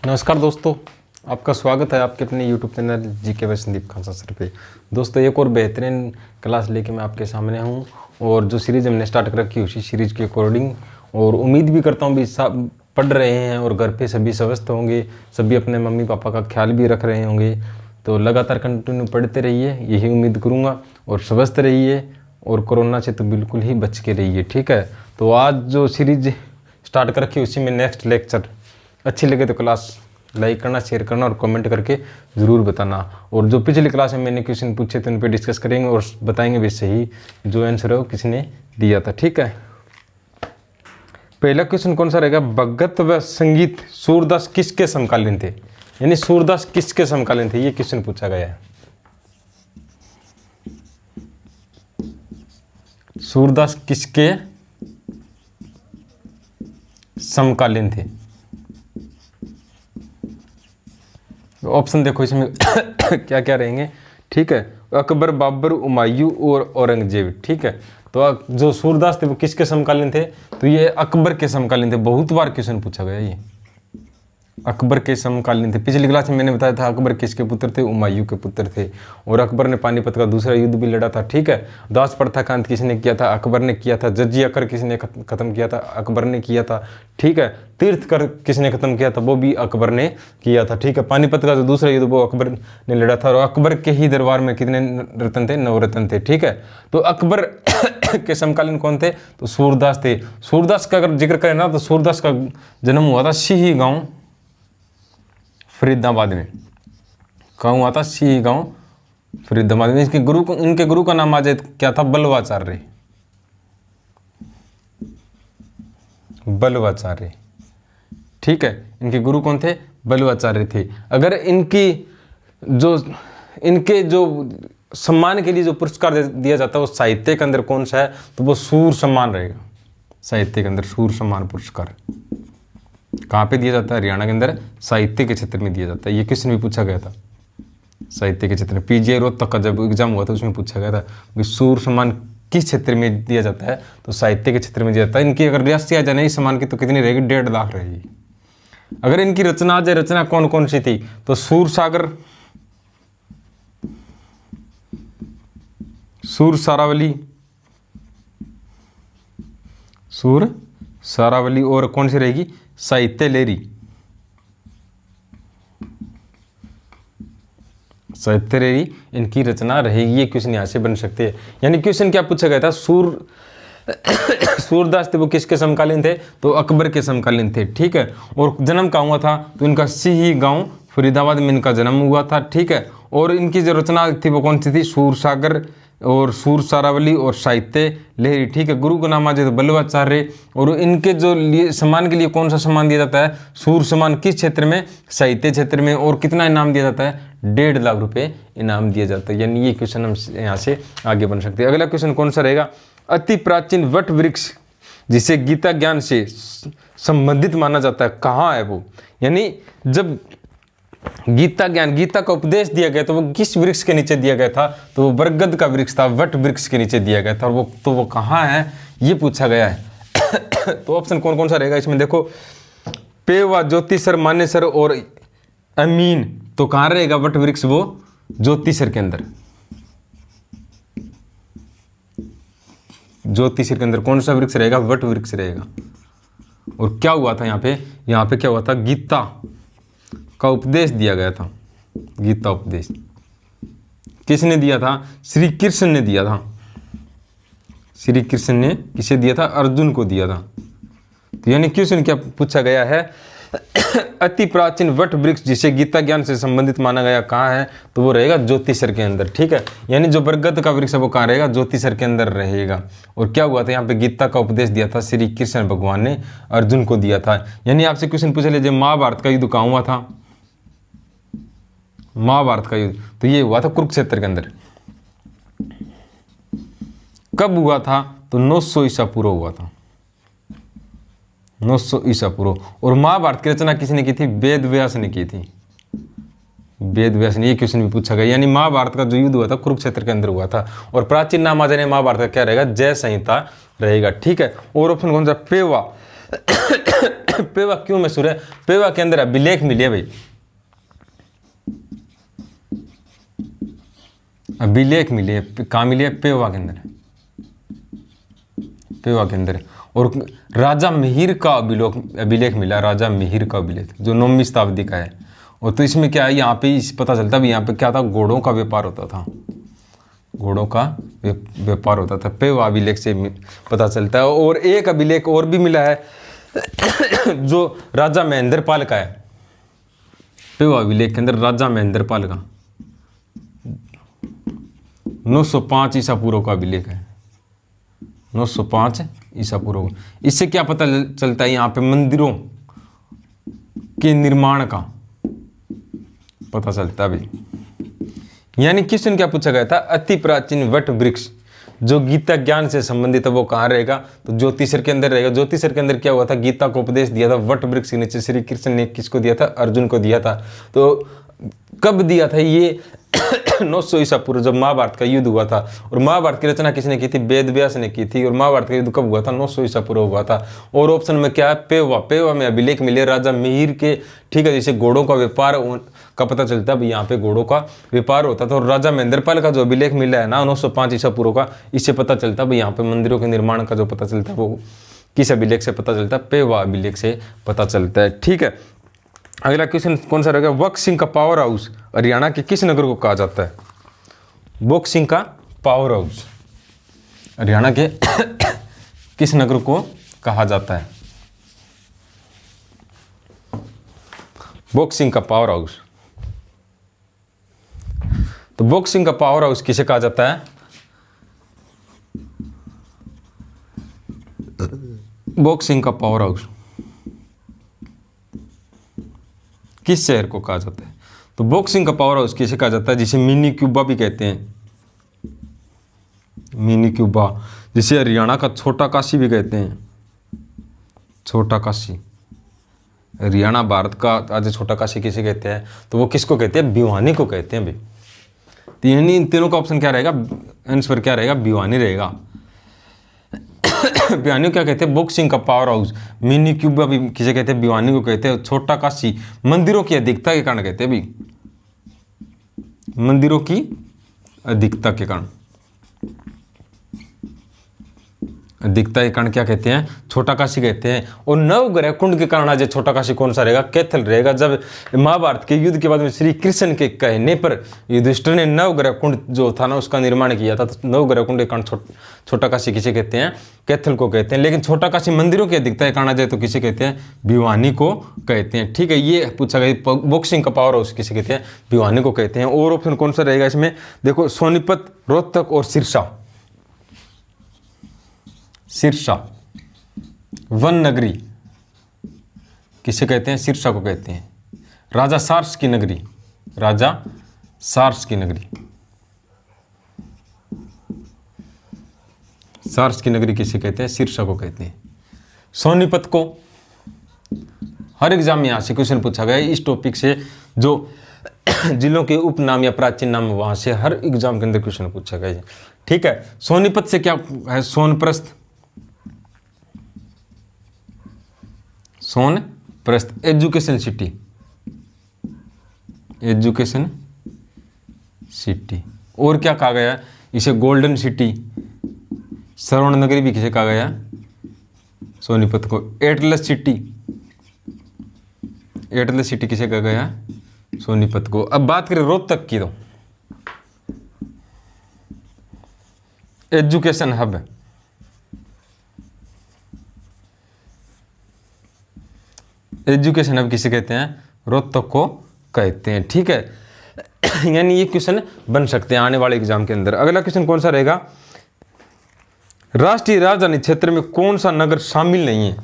नमस्कार दोस्तों, आपका स्वागत है आपके अपने YouTube channel GK by Sandeep Khalsa sir पे। दोस्तों, एक और बेहतरीन क्लास लेके मैं आपके सामने हूँ और जो सीरीज़ हमने स्टार्ट कर रखी है उसी सीरीज़ के अकॉर्डिंग, और उम्मीद भी करता हूँ भी सब पढ़ रहे हैं और घर पे सभी स्वस्थ होंगे, सभी अपने मम्मी पापा का ख्याल भी रख रहे होंगे। तो लगातार कंटिन्यू पढ़ते रहिए, यही उम्मीद करूँगा, और स्वस्थ रहिए और कोरोना से तो बिल्कुल ही बच के रहिए। ठीक है, तो आज जो सीरीज स्टार्ट कर रखी है उसी में नेक्स्ट लेक्चर। अच्छी लगे तो क्लास लाइक करना, शेयर करना और कमेंट करके ज़रूर बताना। और जो पिछली क्लास में मैंने क्वेश्चन पूछे थे उन पर डिस्कस करेंगे और बताएंगे भी सही जो आंसर है वो किसने दिया था। ठीक है, पहला क्वेश्चन कौन सा रहेगा? भगत व संगीत सूरदास किसके समकालीन थे? यानी सूरदास किसके समकालीन थे, ये क्वेश्चन पूछा गया है। सूरदास किसके समकालीन थे? ऑप्शन देखो इसमें क्या क्या रहेंगे। ठीक है, अकबर, बाबर, हुमायूं और औरंगजेब। ठीक है, तो जो सूरदास थे वो किसके समकालीन थे? तो ये अकबर के समकालीन थे। बहुत बार क्वेश्चन पूछा गया ये अकबर के समकालीन थे। पिछली क्लास में मैंने बताया था अकबर किसके पुत्र थे? हुमायूं के पुत्र थे। और अकबर ने पानीपत का दूसरा युद्ध भी लड़ा था। ठीक है, दास प्रथा का अंत किसने किया था? अकबर ने किया था। जजिया कर किसने खत्म किया था? अकबर ने किया था। ठीक है, तीर्थ कर किसने खत्म किया था? वो भी अकबर ने किया था। ठीक है, पानीपत का जो दूसरा युद्ध वो अकबर ने लड़ा था। और अकबर के ही दरबार में कितने रत्न थे? 9 रत्न थे। ठीक है, तो अकबर के समकालीन कौन थे? तो सूरदास थे। सूरदास का अगर जिक्र करें ना तो सूरदास का जन्म हुआ था सिही गांव फरीदाबाद में। कहाँ हुआ था? सिही गांव फरीदाबाद में। इनके गुरु का नाम आज क्या था? बल्लवाचार्य। बल्लवाचार्य। ठीक है, इनके गुरु कौन थे? बल्लवाचार्य थे। अगर इनके जो सम्मान के लिए जो पुरस्कार दिया जाता है वो साहित्य के अंदर कौन सा है? तो वो सूर सम्मान रहेगा। साहित्य के अंदर सूर सम्मान पुरस्कार कहाँ पे दिया जाता है? हरियाणा के अंदर साहित्य के क्षेत्र में दिया जाता है। ये क्वेश्चन भी पूछा गया था साहित्य के क्षेत्र में। पीजीआई रोहतक का जब एग्जाम हुआ था उसमें पूछा गया था कि सूर सम्मान किस क्षेत्र में दिया जाता है? तो साहित्य के क्षेत्र में दिया जाता है। इनकी अगर रियासती आ जाए इस सम्मान की तो कितनी रहेगी? 1.5 लाख रहेगी। अगर इनकी रचना आ जाए, रचना कौन कौन सी थी? तो सूर सागर, सूर सारावली, सूर सारावली, और कौन सी रहेगी? साहित्य लेरी। साहित्य लेरी इनकी रचना रहेगी। ये क्वेश्चन यहां से बन सकते हैं। यानी क्वेश्चन क्या पूछा गया था? सूरदास थे वो किसके समकालीन थे? तो अकबर के समकालीन थे। ठीक है, और जन्म कहाँ हुआ था? तो इनका सिही गांव फरीदाबाद में इनका जन्म हुआ था। ठीक है, और इनकी जो रचना थी वो कौन सी थी? सूर सागर और सूर सारावली और साहित्य लहरी। ठीक है, गुरु का नाम आ जाए तो बल्लवाचार्य। और इनके जो लिए सम्मान के लिए कौन सा सम्मान दिया जाता है? सूर सम्मान। किस क्षेत्र में? साहित्य क्षेत्र में। और कितना इनाम दिया जाता है? 1.5 लाख रुपए इनाम दिया जाता है। यानी ये क्वेश्चन हम यहाँ से आगे बन सकते हैं। अगला क्वेश्चन कौन सा रहेगा? अति प्राचीन वट वृक्ष जिसे गीता ज्ञान से संबंधित माना जाता है, कहाँ है वो? यानी जब गीता ज्ञान, गीता का उपदेश दिया गया तो वो किस वृक्ष के नीचे दिया गया था? तो वो बरगद का वृक्ष था, वट वृक्ष के नीचे दिया गया था। और वो कहाँ है ये पूछा गया है। तो ऑप्शन कौन कौन सा रहेगा इसमें? देखो, पेवा, ज्योतिसर, मानेसर और अमीन। तो कहाँ रहेगा वट वृक्ष? वो ज्योतिसर के अंदर। ज्योतिसर के अंदर कौन सा वृक्ष रहेगा? वट वृक्ष रहेगा। और क्या हुआ था यहाँ पे? यहाँ पे क्या हुआ था? गीता का उपदेश दिया गया था। गीता उपदेश किसने दिया था? श्री कृष्ण ने दिया था। श्री कृष्ण ने किसे दिया था? अर्जुन को दिया था। तो यानी क्वेश्चन क्या पूछा गया है? अति प्राचीन वट वृक्ष जिसे गीता ज्ञान से संबंधित माना गया कहाँ है? तो वो रहेगा ज्योतिसर के अंदर। ठीक है, यानी जो बरगद का वृक्ष है वो कहाँ रहेगा? ज्योतिसर के अंदर रहेगा। और क्या हुआ था यहाँ पे? गीता का उपदेश दिया था श्री कृष्ण भगवान ने अर्जुन को दिया था। यानी आपसे क्वेश्चन पूछ लीजिए महाभारत का युद्ध कहाँ हुआ था? महाभारत का युद्ध तो ये हुआ था कुरुक्षेत्र के अंदर। कब हुआ था? तो 900 ईसा पूर्व हुआ था। 900 ईसा पूर्व। और महाभारत की रचना किसने की थी? वेद व्यास ने की थी। वेद व्यास ने। ये क्वेश्चन भी पूछा गया। यानी महाभारत का जो युद्ध हुआ था कुरुक्षेत्र के अंदर हुआ था। और प्राचीन नाम आ जाने महाभारत का क्या रहेगा? जय संहिता रहेगा। ठीक है, और ऑप्शन कौन सा? पेवा पेवा क्यों मशहूर है? पेवा के अंदर अभिलेख मिले भाई, अभिलेख मिले। कहाँ मिले? पेवा के अंदर, पेवा के अंदर। और राजा मिहिर का अभिलेख मिला, राजा मिहिर का अभिलेख जो 9वीं शताब्दी का है। और तो इसमें क्या है, यहाँ पे पता चलता है यहाँ पे क्या था, घोड़ों का व्यापार होता था, घोड़ों का व्यापार होता था, पेवा अभिलेख से पता चलता है। और एक अभिलेख और भी मिला है जो राजा महेंद्रपाल का है, पेवा अभिलेख के अंदर राजा महेंद्रपाल का 905 ईसा पूर्व का अभिलेख है, 905 ईसा पूर्व। इससे क्या पता चलता है, यहाँ पे मंदिरों के निर्माण का पता चलता है भाई। यानी क्वेश्चन क्या पूछा गया था, अति प्राचीन वट वृक्ष जो गीता ज्ञान से संबंधित है वो कहाँ रहेगा? तो ज्योतिषर के अंदर रहेगा। ज्योतिषर के अंदर क्या हुआ था, गीता को उपदेश दिया था वट वृक्ष के नीचे। श्री कृष्ण ने किसको दिया था? अर्जुन को दिया था। तो कब दिया था ये? 900 ईसा पूर्व, जब महाभारत का युद्ध हुआ था। और महाभारत की रचना किसने की थी? वेद व्यास ने की थी। और महाभारत का युद्ध कब हुआ था? 900 ईसा पूर्व हुआ था। और ऑप्शन में क्या है? पेवा। पेवा में अभिलेख मिले राजा मिहिर के, ठीक है। जैसे घोड़ों का व्यापार का पता चलता है, यहाँ पे घोड़ों का व्यापार होता था। और राजा महेंद्रपाल का जो अभिलेख मिला है ना 905 ईसा पूर्व का, इससे पता चलता है यहाँ पे मंदिरों के निर्माण का जो पता चलता है वो किस अभिलेख से पता चलता है? पेवा अभिलेख से पता चलता है, ठीक है। अगला क्वेश्चन कौन सा रहेगा? बॉक्सिंग का पावर हाउस हरियाणा के किस नगर को कहा जाता है? बॉक्सिंग का पावर हाउस हरियाणा के किस नगर को कहा जाता है? बॉक्सिंग का पावर हाउस। तो बॉक्सिंग का पावर हाउस किसे कहा जाता है? बॉक्सिंग का पावर हाउस किस शहर को कहा जाता है? तो बॉक्सिंग का पावर हाउस किसे कहा जाता है? जिसे मिनी क्यूबा भी कहते हैं, मिनी क्यूबा। जिसे हरियाणा का छोटा काशी भी कहते हैं, छोटा काशी। हरियाणा भारत का आज छोटा काशी किसे कहते हैं? तो वो किसको कहते हैं? भिवानी को कहते हैं भाई। तो यानी इन तीनों का ऑप्शन क्या रहेगा? आंसर क्या रहेगा? भिवानी रहेगा। भिवानी को क्या कहते हैं? बॉक्सिंग का पावर हाउस। मिनी क्यूबा भी किसे कहते हैं? भिवानी को कहते हैं। छोटा काशी मंदिरों की अधिकता के कारण कहते हैं भी, मंदिरों की अधिकता के कारण, अधिकता के कारण क्या कहते हैं? छोटा काशी कहते हैं। और नवग्रह कुंड के कारण आज छोटा काशी कौन सा रहेगा? कैथल रहेगा। जब महाभारत के युद्ध के बाद में श्री कृष्ण के कहने पर युधिष्ठिर ने नवग्रह कुंड जो था ना उसका निर्माण किया था, तो नवग्रह कुंड के कारण छोटा काशी किसे कहते हैं? कैथल को कहते हैं। लेकिन छोटा काशी मंदिरों की अधिकता के कारण आ जाए तो किसे कहते हैं? भिवानी को कहते हैं, ठीक है। ये पूछा गया बॉक्सिंग का पावर हाउस किसे कहते हैं? भिवानी को कहते हैं। और ऑप्शन कौन सा रहेगा इसमें? देखो, सोनीपत, रोहतक और सिरसा। सिरसा वन नगरी किसे कहते हैं? सिरसा को कहते हैं। राजा सार्स की नगरी, राजा सार्स की नगरी, सार्स की नगरी किसे कहते हैं? सिरसा को कहते हैं। सोनीपत को हर एग्जाम में यहां से क्वेश्चन पूछा गया इस टॉपिक से, जो जिलों के उपनाम या प्राचीन नाम वहां से हर एग्जाम के अंदर क्वेश्चन पूछा गया, ठीक है। सोनीपत से क्या है? Sonprasth, Sonprasth education city, education city. और क्या कहा गया? इसे गोल्डन सिटी, स्वर्ण नगरी भी किसे कहा गया? सोनीपत को। एटलस सिटी, एटलस सिटी किसे कहा गया? सोनीपत को। अब बात करें रोहतक की, तो एजुकेशन हब, एजुकेशन हब किसे कहते हैं? रोहतक को कहते हैं, ठीक है। यानी ये क्वेश्चन बन सकते हैं आने वाले एग्जाम के अंदर। अगला क्वेश्चन कौन सा रहेगा? राष्ट्रीय राजधानी क्षेत्र में कौन सा नगर शामिल नहीं है?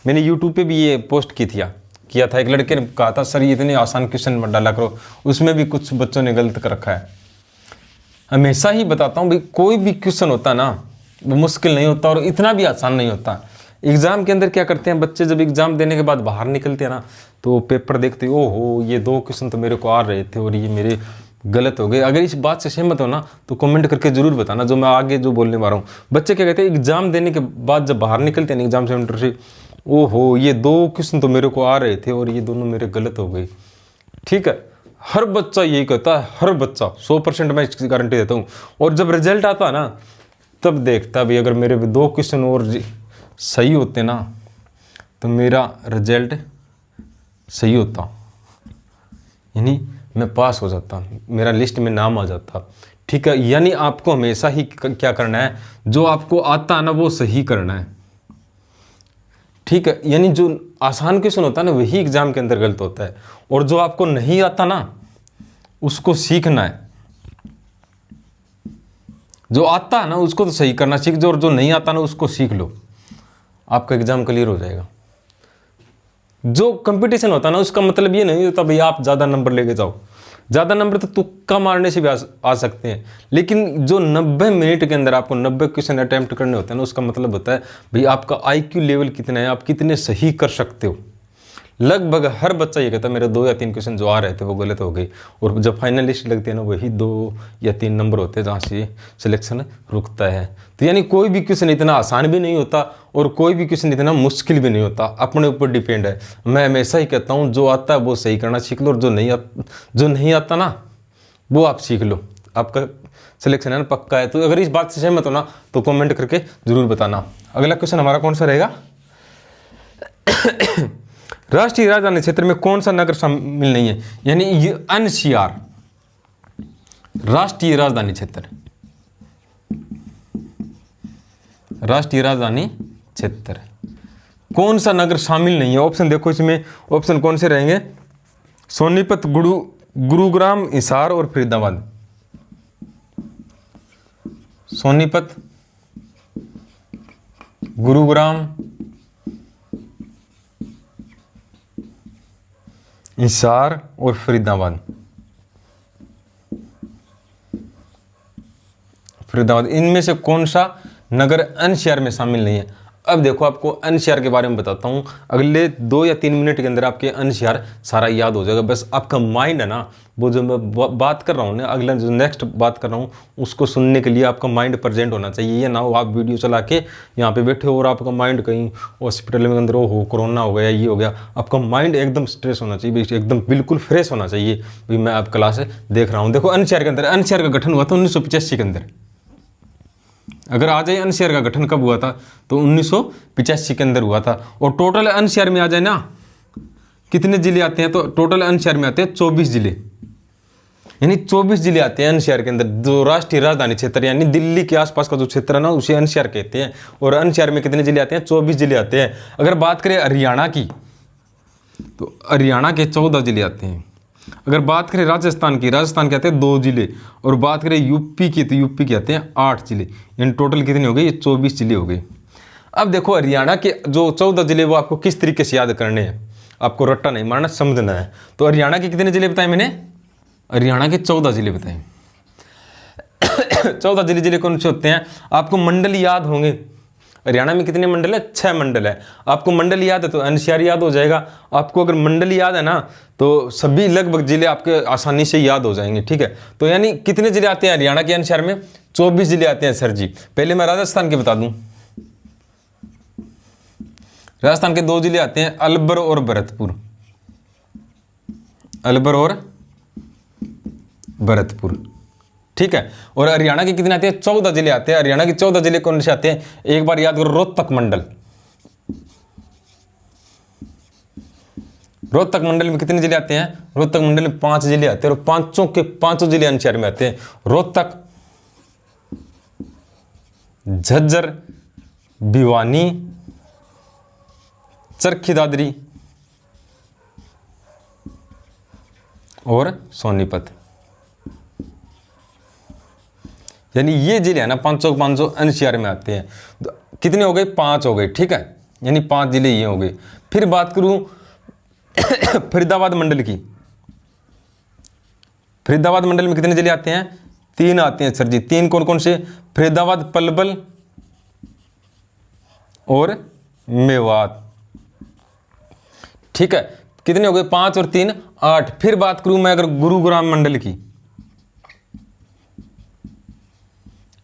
मैंने यूट्यूब पे भी ये पोस्ट किया था। एक लड़के ने कहा था सर ये इतने आसान क्वेश्चन मत डाला करो, उसमें भी कुछ बच्चों ने गलत कर रखा है। हमेशा ही बताता हूँ भाई, कोई भी क्वेश्चन होता ना वो मुश्किल नहीं होता और इतना भी आसान नहीं होता। एग्जाम के अंदर क्या करते हैं बच्चे, जब एग्जाम देने के बाद बाहर निकलते हैं ना तो पेपर देखते हैं, ओहो ये 2 क्वेश्चन तो मेरे को आ रहे थे और ये मेरे गलत हो गए। अगर इस बात से सहमत हो ना तो कमेंट करके जरूर बताना, जो मैं आगे जो बोलने वाला हूँ। बच्चे क्या कहते हैं एग्जाम देने के बाद जब बाहर निकलते हैं एग्जाम सेंटर से, ओहो, ये 2 क्वेश्चन तो मेरे को आ रहे थे और ये दोनों मेरे गलत हो गए। ठीक है, हर बच्चा यही कहता है, हर बच्चा 100% मैं इसकी गारंटी देता हूँ। और जब रिजल्ट आता है ना, तब देखता भाई अगर मेरे 2 क्वेश्चन और सही होते ना तो मेरा रिजल्ट सही होता, यानी मैं पास हो जाता, मेरा लिस्ट में नाम आ जाता। ठीक है, यानी आपको हमेशा ही क्या करना है, जो आपको आता है ना वो सही करना है। ठीक है, यानी जो आसान क्वेश्चन होता है ना वही एग्जाम के अंदर गलत होता है, और जो आपको नहीं आता ना उसको सीखना है। जो आता है ना उसको तो सही करना सीख जो, और जो नहीं आता ना उसको सीख लो, आपका एग्जाम क्लियर हो जाएगा। जो कंपटीशन होता है ना उसका मतलब ये नहीं होता भाई आप ज़्यादा नंबर लेके जाओ। ज़्यादा नंबर तो तुक्का मारने से भी आ सकते हैं, लेकिन जो 90 मिनट के अंदर आपको 90 क्वेश्चन अटैम्प्ट करने होते हैं ना, उसका मतलब होता है भाई आपका IQ लेवल कितना है, आप कितने सही कर सकते हो। लगभग हर बच्चा ये कहता है मेरे 2 या 3 क्वेश्चन जो आ रहे थे वो गलत हो गए, और जब फाइनल लिस्ट लगती है ना वही 2 या 3 नंबर होते हैं जहाँ से सिलेक्शन रुकता है। तो यानी कोई भी क्वेश्चन इतना आसान भी नहीं होता और कोई भी क्वेश्चन इतना मुश्किल भी नहीं होता, अपने ऊपर डिपेंड है। मैं हमेशा ही कहता हूँ जो आता है वो सही करना सीख लो, और जो नहीं आता ना वो आप सीख लो, आपका सिलेक्शन है ना पक्का है। तो अगर इस बात से सहमत हो ना तो कमेंट करके ज़रूर बताना। अगला क्वेश्चन हमारा कौन सा रहेगा? राष्ट्रीय राजधानी क्षेत्र में कौन सा नगर शामिल नहीं है, यानी ये NCR राष्ट्रीय राजधानी क्षेत्र, राष्ट्रीय राजधानी क्षेत्र कौन सा नगर शामिल नहीं है? ऑप्शन देखो, इसमें ऑप्शन कौन से रहेंगे? सोनीपत, गुरुग्राम, हिसार और फरीदाबाद। सोनीपत, गुरुग्राम, हिसार और फरीदाबाद। इनमें से कौन सा नगर NCR में शामिल नहीं है? अब देखो आपको NCR के बारे में बताता हूँ, अगले 2 या 3 मिनट के अंदर आपके NCR सारा याद हो जाएगा। बस आपका माइंड है ना, वो जो मैं बात कर रहा हूँ ना, अगला जो नेक्स्ट बात कर रहा हूँ उसको सुनने के लिए आपका माइंड प्रेजेंट होना चाहिए। ये ना हो आप वीडियो चला के यहाँ पे बैठे हो और आपका माइंड कहीं हॉस्पिटल में अंदर हो कोरोना हो गया ये हो गया। आपका माइंड एकदम स्ट्रेस होना चाहिए, एकदम बिल्कुल फ्रेश होना चाहिए भाई मैं आप क्लास देख रहा हूँ। देखो NCR के अंदर, NCR का गठन हुआ था 1985 के अंदर। अगर आ जाए NCR का गठन कब हुआ था तो 1985 के अंदर हुआ था। और टोटल NCR में आ जाए ना कितने जिले आते हैं, तो टोटल NCR में आते हैं 24 जिले, यानी 24 जिले आते हैं NCR के अंदर। जो राष्ट्रीय राजधानी क्षेत्र यानी दिल्ली के आसपास का जो क्षेत्र है ना उसे NCR कहते हैं। और NCR में कितने जिले आते हैं? 24 जिले आते हैं। अगर बात करें हरियाणा की तो हरियाणा के 14 जिले आते हैं। अगर बात करें राजस्थान की, राजस्थान के आते हैं 2 जिले। और बात करें यूपी की तो यूपी के आते हैं 8 जिले। यानी टोटल कितने हो गए? ये 24 जिले हो गए। अब देखो हरियाणा के जो 14 जिले वो आपको किस तरीके से याद करने हैं, आपको रट्टा नहीं मारना, समझना है। तो हरियाणा के कितने जिले बताए मैंने? हरियाणा के 14 जिले बताए। 14 जिले कौन से होते हैं? आपको मंडल याद होंगे। हरियाणा में कितने मंडल है? 6 मंडल है। आपको मंडल याद है तो NCR याद हो जाएगा। आपको अगर मंडल याद है ना तो सभी लगभग जिले आपके आसानी से याद हो जाएंगे। ठीक है, तो यानी कितने जिले आते हैं हरियाणा के NCR में? 24 जिले आते हैं सर जी। पहले मैं राजस्थान के बता दूं। राजस्थान के 2 जिले आते हैं, अलवर और भरतपुर। अलवर और भरतपुर। ठीक है, और हरियाणा के कितने आते हैं? 14 जिले आते हैं। हरियाणा के 14 जिले कौन से आते हैं? एक बार याद करो, रोहतक मंडल। रोहतक मंडल में कितने जिले आते हैं? रोहतक मंडल में 5 जिले आते हैं, और पांचों के 5 जिले NCR में आते हैं। रोहतक, झज्जर, भिवानी, चरखी दादरी और सोनीपत। यानी ये जिले है ना 500 NCR में आते हैं। कितने हो गए? 5 हो गए। ठीक है, यानी 5 जिले ये हो गए। फिर बात करूं फरीदाबाद मंडल की। फरीदाबाद मंडल में कितने जिले आते हैं? 3 आते हैं सर जी। 3 कौन कौन से? फरीदाबाद, पलवल और मेवात। ठीक है, कितने हो गए? 5 और 3 8। फिर बात करूं मैं अगर गुरुग्राम मंडल की।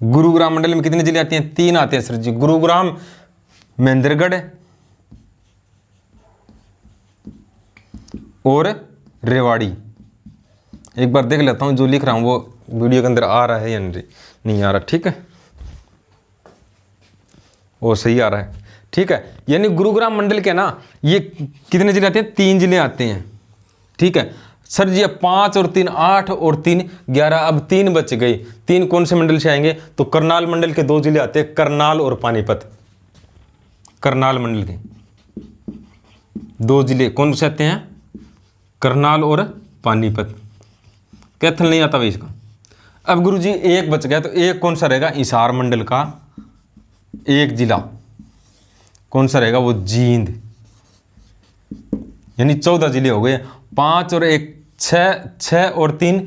गुरुग्राम मंडल में कितने जिले आते हैं? 3 आते हैं सर जी। गुरुग्राम, महेंद्रगढ़ और रेवाड़ी। एक बार देख लेता हूँ जो लिख रहा हूँ वो वीडियो के अंदर आ रहा है या नहीं आ रहा। ठीक है, वो सही आ रहा है। ठीक है, यानी गुरुग्राम मंडल के ना ये कितने जिले आते हैं? 3 जिले आते हैं। ठीक है सर जी, अब 5 और 3 8 और 3 11, अब 3 बच गए। 3 कौन से मंडल से आएंगे? तो करनाल मंडल के 2 जिले आते हैं, करनाल और पानीपत। करनाल मंडल के 2 जिले कौन से आते हैं? करनाल और पानीपत। कैथल नहीं आता भाई इसका। अब गुरुजी एक बच गया, तो एक कौन सा रहेगा? हिसार मंडल का एक जिला कौन सा रहेगा? वो जींद। यानी 14 जिले हो गए। 5 और 1 6, 6 और 3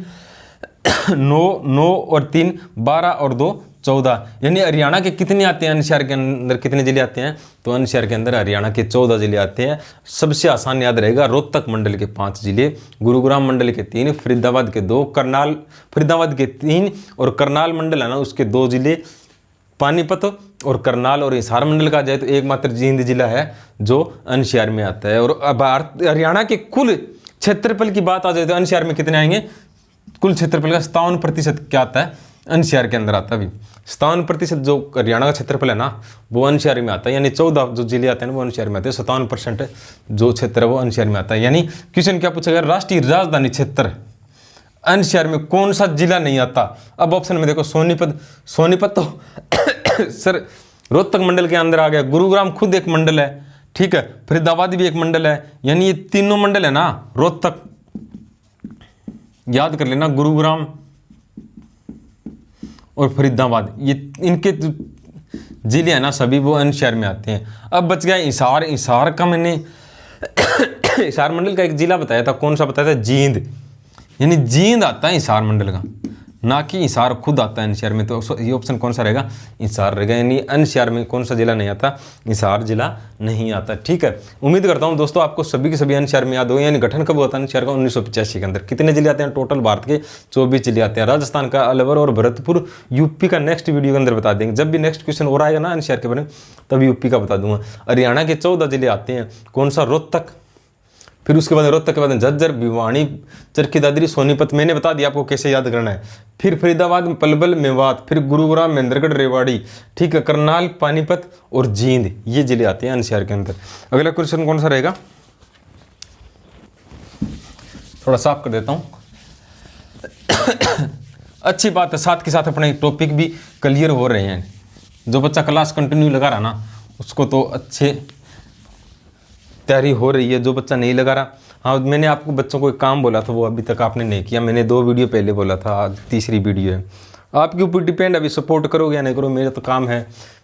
9, 9 और 3 12 और 2 14। यानी हरियाणा के कितने आते हैं? एनसीआर के अंदर कितने जिले आते हैं? तो एनसीआर के अंदर हरियाणा के 14 जिले आते हैं। सबसे आसान याद रहेगा, रोहतक मंडल के 5 जिले, गुरुग्राम मंडल के 3, फरीदाबाद के 2, फरीदाबाद के 3 और करनाल मंडल है ना उसके 2 जिले, पानीपत और करनाल। और हिसार मंडल का जाए तो एकमात्र जींद जिला है जो एनसीआर में आता है। और अब हरियाणा के कुल क्षेत्रफल की बात आ जाए तो एनसीआर में कितने आएंगे? कुल क्षेत्रफल का 57% क्या आता है? एनसीआर के अंदर आता है। अभी 57% जो हरियाणा का क्षेत्रफल है ना वो एनसीआर में आता है। यानी 14 जो जिले आते हैं वो एनसीआर में आते हैं। 57% जो क्षेत्र है वो एनसीआर में आता है। यानी क्वेश्चन क्या पूछा गया? राष्ट्रीय राजधानी क्षेत्र एनसीआर में कौन सा जिला नहीं आता? अब ऑप्शन में देखो, सोनीपत तो सर रोहतक मंडल के अंदर आ गया। गुरुग्राम खुद एक मंडल है। ठीक है, फरीदाबाद भी एक मंडल है। यानी ये तीनों मंडल है ना, रोहतक याद कर लेना, गुरुग्राम और फरीदाबाद, ये इनके जिले हैं ना सभी वो एनसीआर में आते हैं। अब बच गया हिसार। हिसार का मैंने हिसार मंडल का एक जिला बताया था, कौन सा बताया था? जींद। यानी जींद आता है हिसार मंडल का, ना कि हिसार खुद आता है एनसीआर में। तो ये ऑप्शन कौन सा रहेगा? हिसार रहेगा। यानी एनसीआर में कौन सा जिला नहीं आता? हिसार जिला नहीं आता। ठीक है, उम्मीद करता हूं दोस्तों आपको सभी के सभी एनसीआर में याद हो। यानी गठन कब होता है एनसीआर का? 1985 के अंदर। कितने जिले आते हैं टोटल? भारत के 24 जिले आते हैं। राजस्थान का अलवर और भरतपुर। यूपी का नेक्स्ट वीडियो के अंदर बता देंगे। जब भी नेक्स्ट क्वेश्चन और आएगा ना एनसीआर के बारे में तब यूपी का बता दूंगा। हरियाणा के 14 जिले आते हैं, कौन सा? रोहतक। फिर उसके बाद रोहतक के बाद झज्जर, भिवानी, चरखी दादरी, सोनीपत, मैंने बता दिया आपको कैसे याद करना है। फिर फरीदाबाद, पलवल, मेवात, फिर गुरुग्राम, महेंद्रगढ़, रेवाड़ी। ठीक है, करनाल, पानीपत और जींद, ये जिले आते हैं एनसीआर के अंदर। अगला क्वेश्चन कौन सा रहेगा? थोड़ा साफ कर देता हूं। अच्छी बात है, साथ के साथ अपने टॉपिक भी क्लियर हो रहे हैं। जो बच्चा क्लास कंटिन्यू लगा रहा ना उसको तो अच्छे तैयारी हो रही है। जो बच्चा नहीं लगा रहा, हाँ मैंने आपको बच्चों को एक काम बोला था वो अभी तक आपने नहीं किया। मैंने 2 वीडियो पहले बोला था, आज तीसरी वीडियो है। आपके ऊपर डिपेंड, अभी सपोर्ट करोगे या नहीं करो, मेरा तो काम है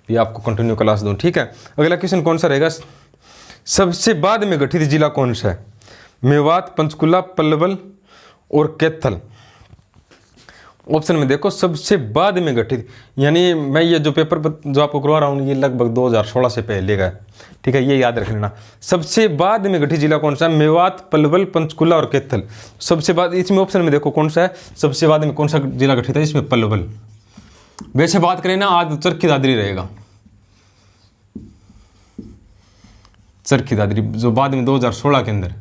कि आपको कंटिन्यू क्लास दूँ। ठीक है, अगला क्वेश्चन कौन सा रहेगा? सबसे बाद में गठित जिला कौन सा है? मेवात, पंचकुला, पलवल और कैथल। ऑप्शन में देखो, सबसे बाद में गठित, यानी मैं ये जो पेपर जो आपको करवा रहा हूँ ये लगभग 2016 से पहले का है। ठीक है, ये याद रख लेना। सबसे बाद में गठित जिला कौन सा है? मेवात, पलवल, पंचकुला और कैथल। सबसे बाद, इसमें ऑप्शन में देखो कौन सा है? सबसे बाद में कौन सा जिला गठित है? इसमें पलवल। वैसे बात करें ना आज चरखी दादरी रहेगा। चरखी दादरी जो बाद में 2016 के अंदर,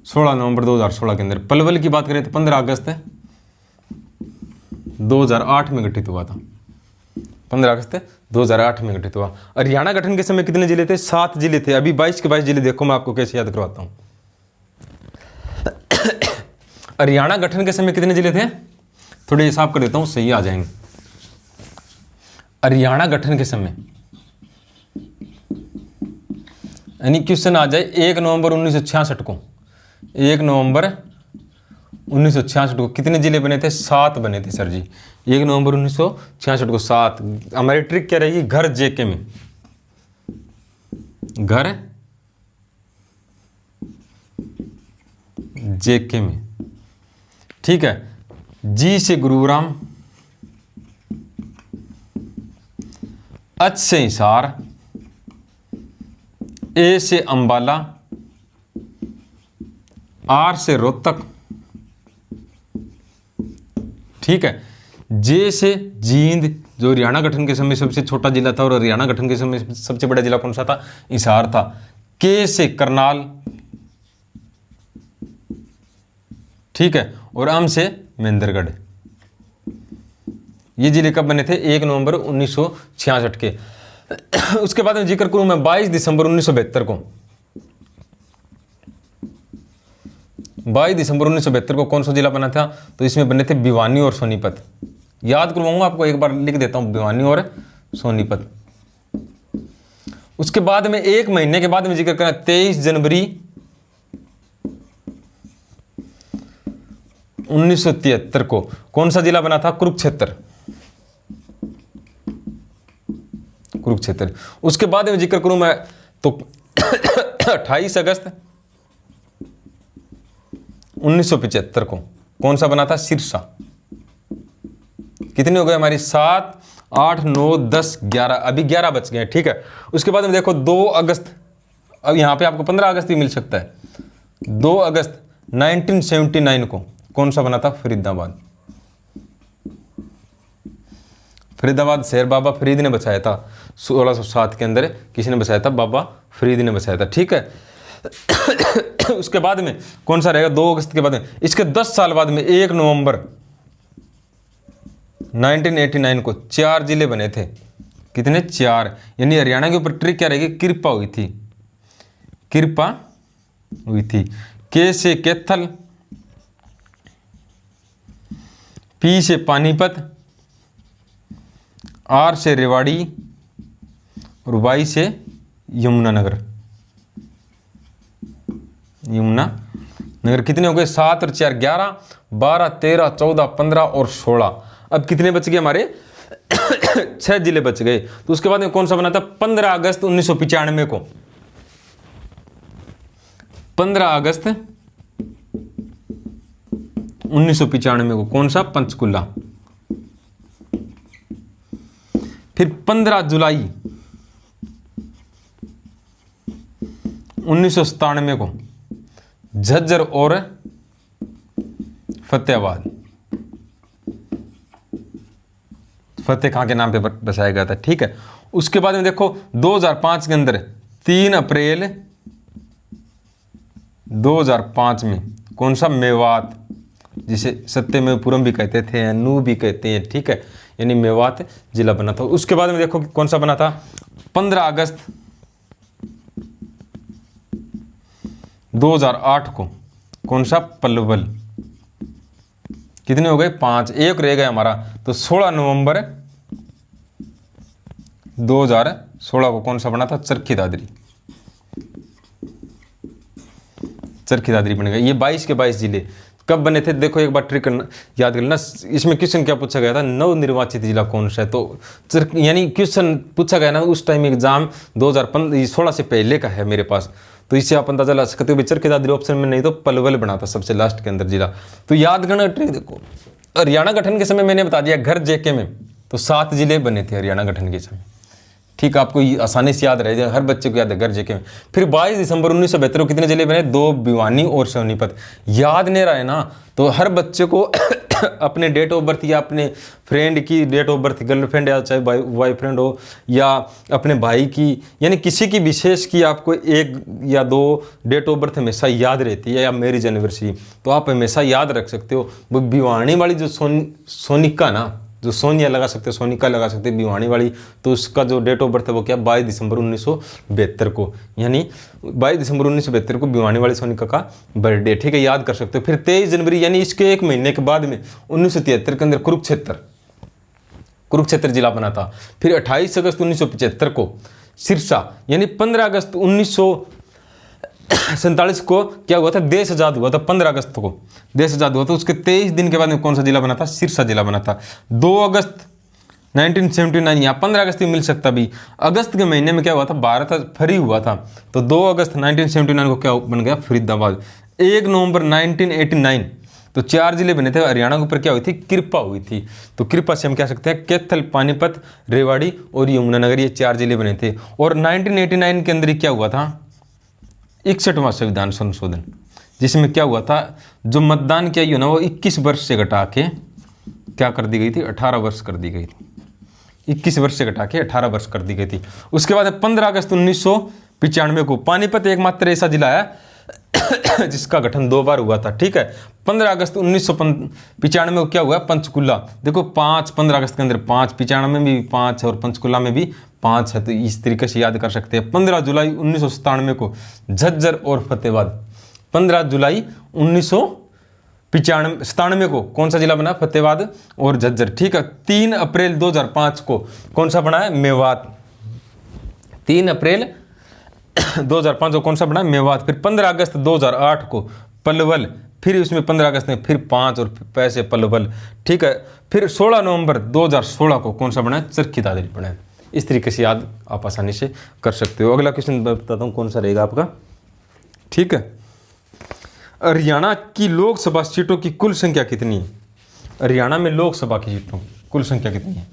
16 नवंबर 2016 के अंदर। पलवल की बात करें तो 15 अगस्त 2008 में गठित हुआ था। 15 अगस्त 2008 में गठित हुआ। हरियाणा गठन के समय कितने जिले थे? 7 जिले थे। अभी 22 के 22 जिले देखो मैं आपको कैसे याद करवाता हूं। हरियाणा गठन के समय कितने जिले थे? थोड़े हिसाब कर देता हूं, सही आ जाएंगे। हरियाणा गठन के समय यानी क्वेश्चन आ जाए 1 नवंबर 1966 को, 1 नवंबर 1966 को कितने जिले बने थे? 7 बने थे सर जी। 1 नवंबर 1966 को 7। हमारी ट्रिक क्या रहेगी? घर जेके में, घर जेके में। ठीक है, जी से गुरुग्राम, एच से हिसार, ए से अंबाला, आर से रोहतक। ठीक है, जे से जींद जो हरियाणा गठन के समय सबसे छोटा जिला था और हरियाणा गठन के समय सबसे बड़ा जिला कौन सा था? हिसार था। के से करनाल, ठीक है, और अम से महेंद्रगढ़। ये जिले कब बने थे? 1 नवंबर 1966 के। उसके बाद में जिक्र करूं मैं 22 दिसंबर 1972 को। 22 दिसंबर 1972 को कौन सा जिला बना था? तो इसमें बने थे भिवानी और सोनीपत। याद करवाऊंगा आपको, एक बार लिख देता हूं, भिवानी और सोनीपत। उसके बाद में 1 महीने के बाद में जिक्र करना 23 जनवरी 1973 को कौन सा जिला बना था? कुरुक्षेत्र। कुरुक्षेत्र। उसके बाद में जिक्र करूं मैं तो 28 अगस्त 1975 को कौन सा बना था? सिरसा। कितने हो गए हमारी? 7, 8, 9, 10, 11, अभी 11 बच गए, ठीक है। उसके बाद में देखो 2 अगस्त, अब यहां पे आपको 15 अगस्त भी मिल सकता है। 2 अगस्त 1979 को कौन सा बना था? फरीदाबाद। फरीदाबाद शहर बाबा फरीद ने बसाया था 1607 के अंदर। किसी ने बसाया था? बाबा फरीद ने बसाया था, ठीक है। उसके बाद में कौन सा रहेगा? 2 अगस्त के बाद में, इसके 10 साल बाद में 1 नवंबर 1989 को 4 जिले बने थे। कितने? 4। यानी हरियाणा के ऊपर ट्रिक क्या रहेगी? कृपा हुई थी। कृपा हुई थी। के से कैथल, पी से पानीपत, आर से रेवाड़ी और वाई से यमुनानगर। यमुनानगर। कितने हो गए? 7 और 4 11, 12, 13, 14, 15 और 16। अब कितने बच गए हमारे? 6 जिले बच गए। तो उसके बाद में कौन सा बना था? 15 अगस्त 1995 को। 15 अगस्त 1995 को कौन सा? पंचकुला। फिर 15 जुलाई 1997 को झज्जर और फतेहाबाद। फतेह खां के नाम पे बसाया गया था, ठीक है। उसके बाद में देखो 2005 के अंदर 3 अप्रैल 2005 में कौन सा? मेवात, जिसे सत्यमेवपुरम भी कहते थे, नू भी कहते हैं, ठीक है। यानी मेवात जिला बना था। उसके बाद में देखो कौन सा बना था? 15 अगस्त 2008 को कौन सा? पलवल। कितने हो गए? 5, एक रह गया हमारा। तो 16 नवंबर 2016 को कौन सा बना था? चरखी दादरी। चरखी दादरी बन गया। ये 22 के 22 जिले कब बने थे? देखो एक बार ट्रिक याद कर लेना। इसमें क्वेश्चन क्या पूछा गया था? नवनिर्वाचित जिला कौन सा है? तो यानी क्वेश्चन पूछा गया ना उस टाइम एग्जाम 2016 से पहले का है मेरे पास। तो इससे आप अंदाजा ला सकते हो। चरखी दादरी ऑप्शन में नहीं तो पलवल बना था सबसे लास्ट के अंदर जिला। तो याद करना ट्रिक। देखो हरियाणा गठन के समय मैंने बता दिया घर जेके में तो 7 जिले बने थे हरियाणा गठन के समय, ठीक। आपको आसानी से याद रह जाए, हर बच्चे को याद है घर जेके में। फिर 22 दिसंबर 1972 को कितने जिले बने? 2 भिवानी और सोनीपत। याद नहीं रहा है ना, तो हर बच्चे को अपने डेट ऑफ बर्थ या अपने फ्रेंड की डेट ऑफ बर्थ, गर्लफ्रेंड या चाहे बॉयफ्रेंड हो या अपने भाई की, यानी किसी की विशेष की आपको 1 या 2 डेट ऑफ बर्थ हमेशा याद रहती है, या मैरिज एनिवर्सरी, तो आप हमेशा याद रख सकते हो। वो भिवानी वाली जो सोनिका ना, जो सोनिया लगा सकते हो, सोनिका लगा सकते हो, भिवानी वाली, तो उसका जो डेट ऑफ बर्थ है वो क्या? 22 दिसंबर 1972 को। यानी 22 दिसंबर 1972 को भिवानी वाली सोनिका का बर्थडे, ठीक है, याद कर सकते हो। फिर 23 जनवरी यानी इसके 1 महीने के बाद में 1973 के अंदर कुरुक्षेत्र जिला बना था। फिर 28 अगस्त 1975 को सिरसा, यानी 15 अगस्त 1947 को क्या हुआ था? देश आजाद हुआ था। 15 अगस्त को देश आजाद हुआ था। उसके 23 दिन के बाद में कौन सा जिला बना था? सिरसा जिला बना था। 2 अगस्त 1979, यहाँ 15 अगस्त भी मिल सकता भी। अगस्त के महीने में क्या हुआ था? भारत फ्री हुआ था, तो 2 अगस्त 1979 को क्या बन गया? फरीदाबाद। 1 नवंबर 1989 तो 4 जिले बने थे। हरियाणा के ऊपर क्या हुई थी? कृपा हुई थी। तो कृपा से हम कह सकते हैं कैथल, पानीपत, रेवाड़ी और यमुनानगर, ये 4 जिले बने थे। और 1989 के अंदर क्या हुआ था? 61वां संविधान संशोधन, जिसमें क्या हुआ था? जो मतदान की आयु ना वो 21 वर्ष से घटा के क्या कर दी गई थी? 18 वर्ष कर दी गई थी। 21 वर्ष से घटा के 18 वर्ष कर दी गई थी। उसके बाद 15 अगस्त 1995 को पानीपत एकमात्र ऐसा जिला है जिसका गठन 2 बार हुआ था, ठीक है। 15 अगस्त 1995 को क्या हुआ, पंचकुला। देखो 5 15 अगस्त के अंदर 5, 95 में भी 5 और पंचकुला में भी 5 है, तो इस तरीके से याद कर सकते हैं। 15 जुलाई 1997 को झज्जर और फतेहाबाद। 15 जुलाई 1997 को कौन सा जिला बना, फतेहाबाद और झज्जर, ठीक है। 3 अप्रैल 2005 को कौन सा बना है, मेवात। 3 अप्रैल 2005 को कौन सा बना, मेवात। फिर 15 अगस्त 2008 को पलवल, फिर उसमें 15 अगस्त में फिर 5 और पैसे पलवल, ठीक है। फिर 16 नवंबर 2016 को कौन सा बना, चरखी दादरी बना है। इस तरीके से याद आप आसानी से कर सकते हो। अगला क्वेश्चन बताता हूँ कौन सा रहेगा आपका, ठीक है। हरियाणा की लोकसभा सीटों की कुल संख्या कितनी है। हरियाणा में लोकसभा की सीटों की कुल संख्या कितनी है।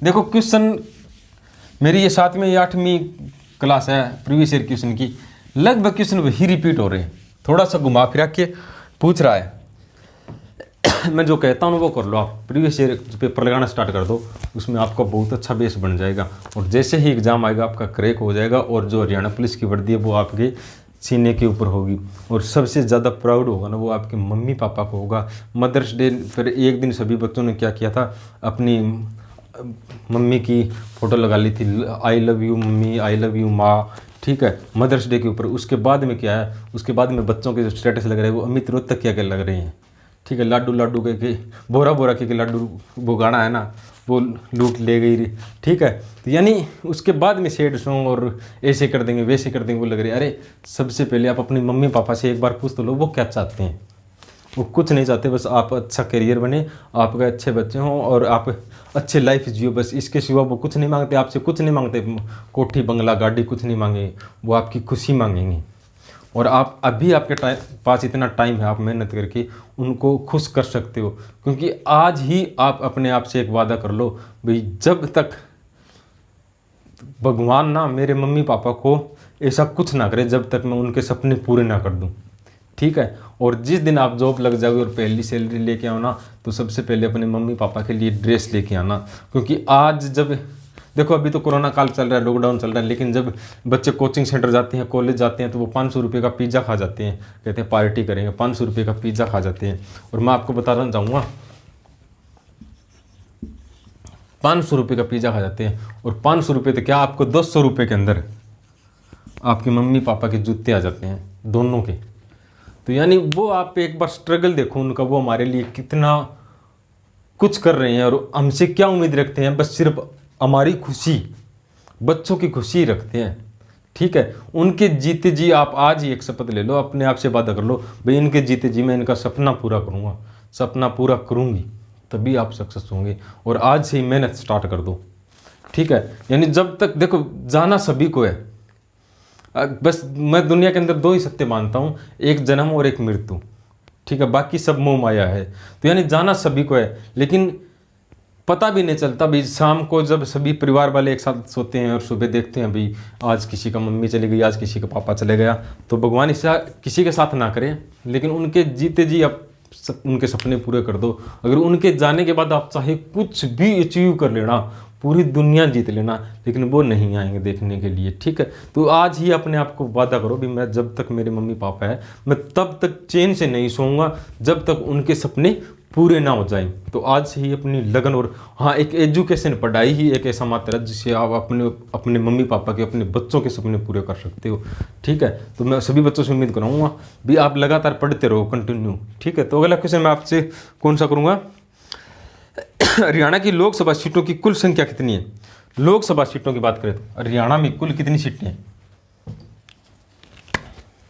देखो क्वेश्चन मेरी ये 7वीं या 8वीं क्लास है, प्रीवियस ईयर क्वेश्चन की, लगभग क्वेश्चन वही रिपीट हो रहे हैं, थोड़ा सा घुमा फिरा के पूछ रहा है। मैं जो कहता हूँ वो कर लो आप, प्रीवियस ईयर पेपर लगाना स्टार्ट कर दो, उसमें आपका बहुत अच्छा बेस बन जाएगा। और जैसे ही एग्जाम आएगा आपका क्रैक हो जाएगा, और जो हरियाणा पुलिस की वर्दी है वो आपके सीने के ऊपर होगी। और सबसे ज़्यादा प्राउड होगा ना वो आपके मम्मी पापा को होगा। मदर्स डे पर एक दिन सभी बच्चों ने क्या किया था, अपनी मम्मी की फ़ोटो लगा ली थी, I love you mummy, I love you माँ, ठीक है, मदर्स डे के ऊपर। उसके बाद में क्या है, उसके बाद में बच्चों के जो स्टेटस लग रहे हैं वो अमित रोहतक क्या लग रहे हैं, ठीक है। लाडू लाडू के बोरा बोरा के लाडू, वो गाना है ना, वो लूट ले गई, ठीक है। तो यानी उसके बाद में सैड सॉन्ग और ऐसे कर देंगे वैसे कर देंगे वो लग रहे हैं। अरे सबसे पहले आप अपनी मम्मी पापा से एक बार पूछ तो लो वो क्या चाहते हैं। वो कुछ नहीं चाहते, बस आप अच्छा करियर बने, आपके अच्छे बच्चे हों और आप अच्छे लाइफ जियो, बस इसके सिवा वो कुछ नहीं मांगते, आपसे कुछ नहीं मांगते, कोठी बंगला गाड़ी कुछ नहीं मांगेंगे, वो आपकी खुशी मांगेंगे। और आप अभी आपके पास इतना टाइम है, आप मेहनत करके उनको खुश कर सकते हो। क्योंकि आज ही आप अपने आप से एक वादा कर लो, भाई जब तक भगवान ना मेरे मम्मी पापा को ऐसा कुछ ना करे जब तक मैं उनके सपने पूरे ना कर दूं, ठीक है। और जिस दिन आप जॉब लग जाओगे और पहली सैलरी लेके आओ ना, तो सबसे पहले अपने मम्मी पापा के लिए ड्रेस लेके आना। क्योंकि आज जब देखो अभी तो कोरोना काल चल रहा है, लॉकडाउन चल रहा है, लेकिन जब बच्चे कोचिंग सेंटर जाते हैं, कॉलेज जाते हैं, तो वो 500 रुपये का पिज़्ज़ा खा जाते हैं, कहते हैं पार्टी करेंगे, 500 रुपये का पिज़्ज़ा खा जाते हैं। और मैं आपको बताना चाहूँगा 500 रुपये का पिज़्ज़ा खा जाते हैं, और 500 रुपये तो क्या आपको 200 रुपये के अंदर आपके मम्मी पापा के जूते आ जाते हैं दोनों के। तो यानी वो आप एक बार स्ट्रगल देखो उनका, वो हमारे लिए कितना कुछ कर रहे हैं और हमसे क्या उम्मीद रखते हैं, बस सिर्फ हमारी खुशी, बच्चों की खुशी रखते हैं, ठीक है। उनके जीते जी आप आज ही एक शपथ ले लो, अपने आप से वादा कर लो, भाई इनके जीते जी मैं इनका सपना पूरा करूँगा, सपना पूरा करूँगी, तभी आप सक्सेस होंगे। और आज से ही मेहनत स्टार्ट कर दो, ठीक है। यानी जब तक देखो जाना सभी को है, बस मैं दुनिया के अंदर 2 ही सत्य मानता हूँ, एक जन्म और एक मृत्यु, ठीक है, बाकी सब मोह माया है। तो यानी जाना सभी को है, लेकिन पता भी नहीं चलता भाई, शाम को जब सभी परिवार वाले एक साथ सोते हैं और सुबह देखते हैं भाई आज किसी का मम्मी चली गई, आज किसी का पापा चले गया, तो भगवान इससे किसी के साथ ना करे, लेकिन उनके जीते जी आप उनके सपने पूरे कर दो। अगर उनके जाने के बाद आप चाहे कुछ भी अचीव कर लेना, पूरी दुनिया जीत लेना, लेकिन वो नहीं आएंगे देखने के लिए, ठीक है। तो आज ही अपने आप को वादा करो भी मैं जब तक मेरे मम्मी पापा है मैं तब तक चैन से नहीं सोऊंगा जब तक उनके सपने पूरे ना हो जाएं। तो आज से ही अपनी लगन, और हाँ एक एजुकेशन, पढ़ाई ही एक ऐसा मात्र है जिससे आप अपने मम्मी पापा के, अपने बच्चों के सपने पूरे कर सकते हो, ठीक है। तो मैं सभी बच्चों से उम्मीद कराऊंगा भी आप लगातार पढ़ते रहो, कंटिन्यू, ठीक है। तो अगला क्वेश्चन मैं आपसे कौन सा करूँगा, हरियाणा की लोकसभा सीटों की कुल संख्या कितनी है। लोकसभा सीटों की बात करें तो हरियाणा में कुल कितनी सीटें हैं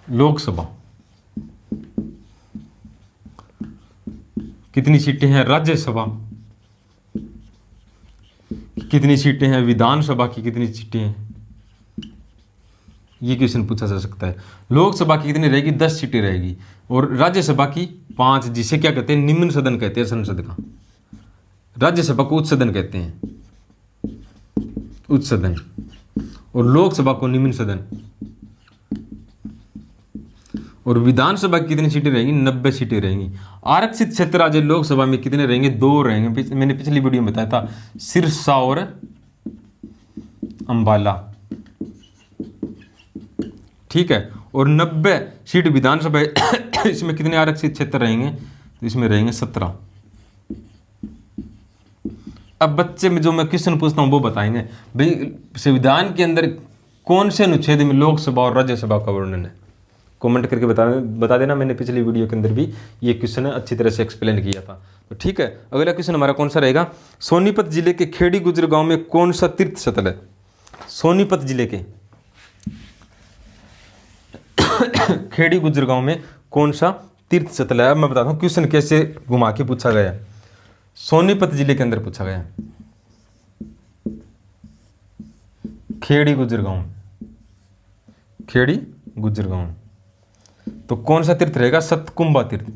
लोकसभा, कितनी सीटें हैं राज्यसभा, कितनी सीटें हैं विधानसभा की, कितनी सीटें हैं, ये क्वेश्चन पूछा जा सकता है। लोकसभा की कितनी रहेगी, 10 सीटें रहेगी, और राज्यसभा की 5, जिसे क्या कहते हैं, निम्न सदन कहते हैं संसद का। राज्यसभा को उच्च सदन कहते हैं, उच्च सदन, और लोकसभा को निम्न सदन। और विधानसभा की कितनी सीटें रहेंगी, 90 सीटें रहेंगी। आरक्षित क्षेत्र राज्य लोकसभा में कितने रहेंगे, 2 रहेंगे। मैंने पिछली वीडियो में बताया था, सिरसा और अंबाला, ठीक है। और 90 सीट विधानसभा इसमें कितने आरक्षित क्षेत्र रहेंगे, तो इसमें रहेंगे 17। अब बच्चे में जो मैं क्वेश्चन पूछता हूँ वो बताएंगे भाई संविधान के अंदर कौन से अनुच्छेद में लोकसभा और राज्यसभा का वर्णन है। कमेंट करके बता देना। मैंने पिछली वीडियो के अंदर भी ये क्वेश्चन अच्छी तरह से एक्सप्लेन किया था। तो ठीक है, अगला क्वेश्चन हमारा कौन सा रहेगा, सोनीपत जिले के खेड़ी गुजर गांव में कौन सा तीर्थ स्थल है। सोनीपत जिले के खेड़ी गुजर गांव में कौन सा तीर्थ स्थल है। अब मैं बताता हूँ क्वेश्चन कैसे घुमा के पूछा गया है। सोनीपत जिले के अंदर पूछा गया है, खेड़ी गुजर गांव, खेड़ी गुजर गांव, तो कौन सा तीर्थ रहेगा, सतकुंभा तीर्थ,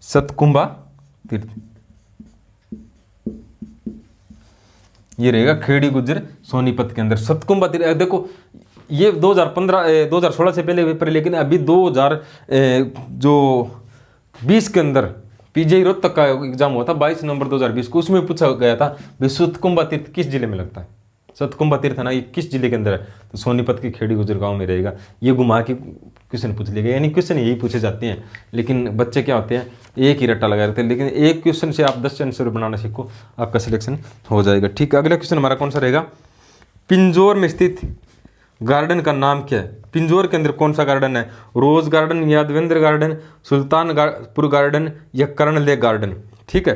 सतकुंभा तीर्थ ये रहेगा खेड़ी गुजर सोनीपत के अंदर सतकुंभा तीर्थ। देखो ये 2016 से पहले पेपर, लेकिन अभी 2020 के अंदर पीजीआई रोहतक का एग्जाम हुआ था 22 नवंबर 2020 को, उसमें पूछा गया था भाई सतकुंभा तीर्थ किस जिले में लगता है। सतकुंभा तीर्थ है ना, ये किस जिले के अंदर है, तो सोनीपत के खेड़ी गुजर गांव में रहेगा। ये घुमा के क्वेश्चन पूछ लिया गया, यानी क्वेश्चन यही पूछे जाते हैं, लेकिन बच्चे क्या होते हैं एक ही रट्टा लगा रहते हैं, लेकिन एक क्वेश्चन से आप 10 आंसर बनाना सीखो, आपका सिलेक्शन हो जाएगा। ठीक है, अगला क्वेश्चन हमारा कौन सा रहेगा, पिंजौर में स्थित गार्डन का नाम क्या है। पिंजौर के अंदर कौन सा गार्डन है, rose garden, Yadavindra garden, Sultanpur garden या कर्ण लेक गार्डन। ठीक है,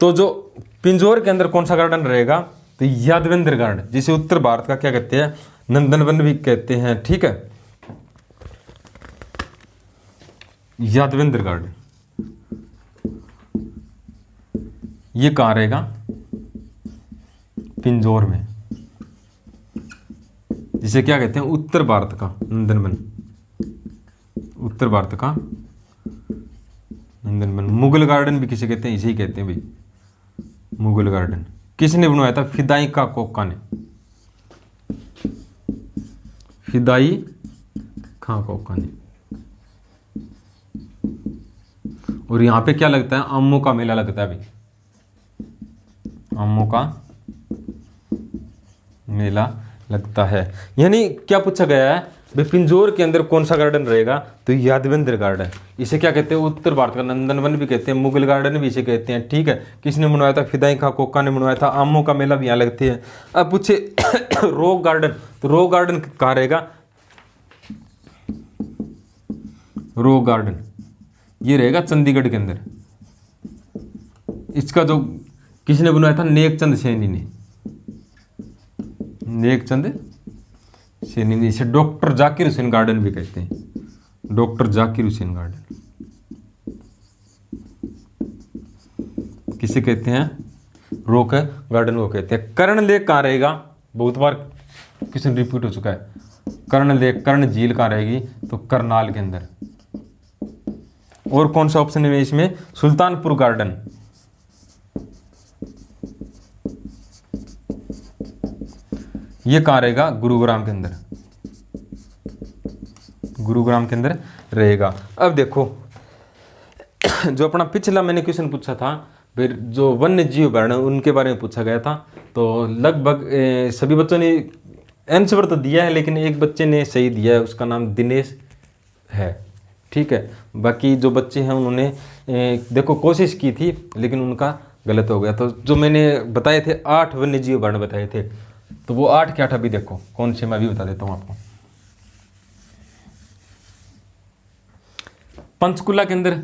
तो जो पिंजौर के अंदर कौन सा गार्डन रहेगा, तो यादवेंद्र गार्डन, जिसे उत्तर भारत का क्या कहते हैं, नंदनवन भी कहते हैं। ठीक है, यादवेंद्र गार्डन ये कहाँ रहेगा, पिंजौर में, जिसे क्या कहते हैं उत्तर भारत का नंदनवन, उत्तर भारत का नंदनवन। मुगल गार्डन भी किसे कहते हैं, इसे ही कहते हैं भाई मुगल गार्डन। किसने बनवाया था, फिदाई का कोका ने, फिदाई खां कोका ने। और यहां पे क्या लगता है, आमों का मेला लगता है भाई, आमों का मेला लगता है। यानी क्या पूछा गया है भाई पिंजौर के अंदर कौन सा गार्डन रहेगा, तो यादवेंद्र गार्डन। इसे क्या कहते हैं, उत्तर भारत का नंदनवन भी कहते हैं, मुगल गार्डन भी इसे कहते हैं। ठीक है, किसने बनवाया था, फिदाई खां कोका ने बनवाया था। आमों का मेला भी यहाँ लगते हैं। अब पूछे रॉक गार्डन, तो रॉक गार्डन कहाँ रहेगा, रॉक गार्डन ये रहेगा चंडीगढ़ के अंदर। इसका जो किसने बनवाया था, नेकचंद सैनी ने, नेकचंद सैनी ने। इसे डॉक्टर जाकिर हुसैन गार्डन भी कहते हैं, डॉक्टर जाकिर हुसैन गार्डन किसे कहते हैं, रॉक गार्डन को कहते हैं। कर्ण लेक कहाँ रहेगा, बहुत बार क्वेश्चन रिपीट हो चुका है। कर्ण लेक, कर्ण झील कहाँ रहेगी, तो करनाल के अंदर। और कौन सा ऑप्शन है इसमें, सुल्तानपुर गार्डन, ये कहाँ रहेगा, गुरुग्राम के अंदर, गुरुग्राम के अंदर रहेगा। अब देखो जो अपना पिछला मैंने क्वेश्चन पूछा था, फिर जो वन्य जीव अभयारण्य उनके बारे में पूछा गया था, तो लगभग सभी बच्चों ने आंसर तो दिया है, लेकिन एक बच्चे ने सही दिया है, उसका नाम दिनेश है। ठीक है, बाकी जो बच्चे हैं उन्होंने देखो कोशिश की थी, लेकिन उनका गलत हो गया। तो जो मैंने बताए थे 8 वन्य जीव अभयारण्य बताए थे, तो वो 8 के 8 अभी देखो कौन से, मैं भी बता देता हूं आपको। पंचकुला के अंदर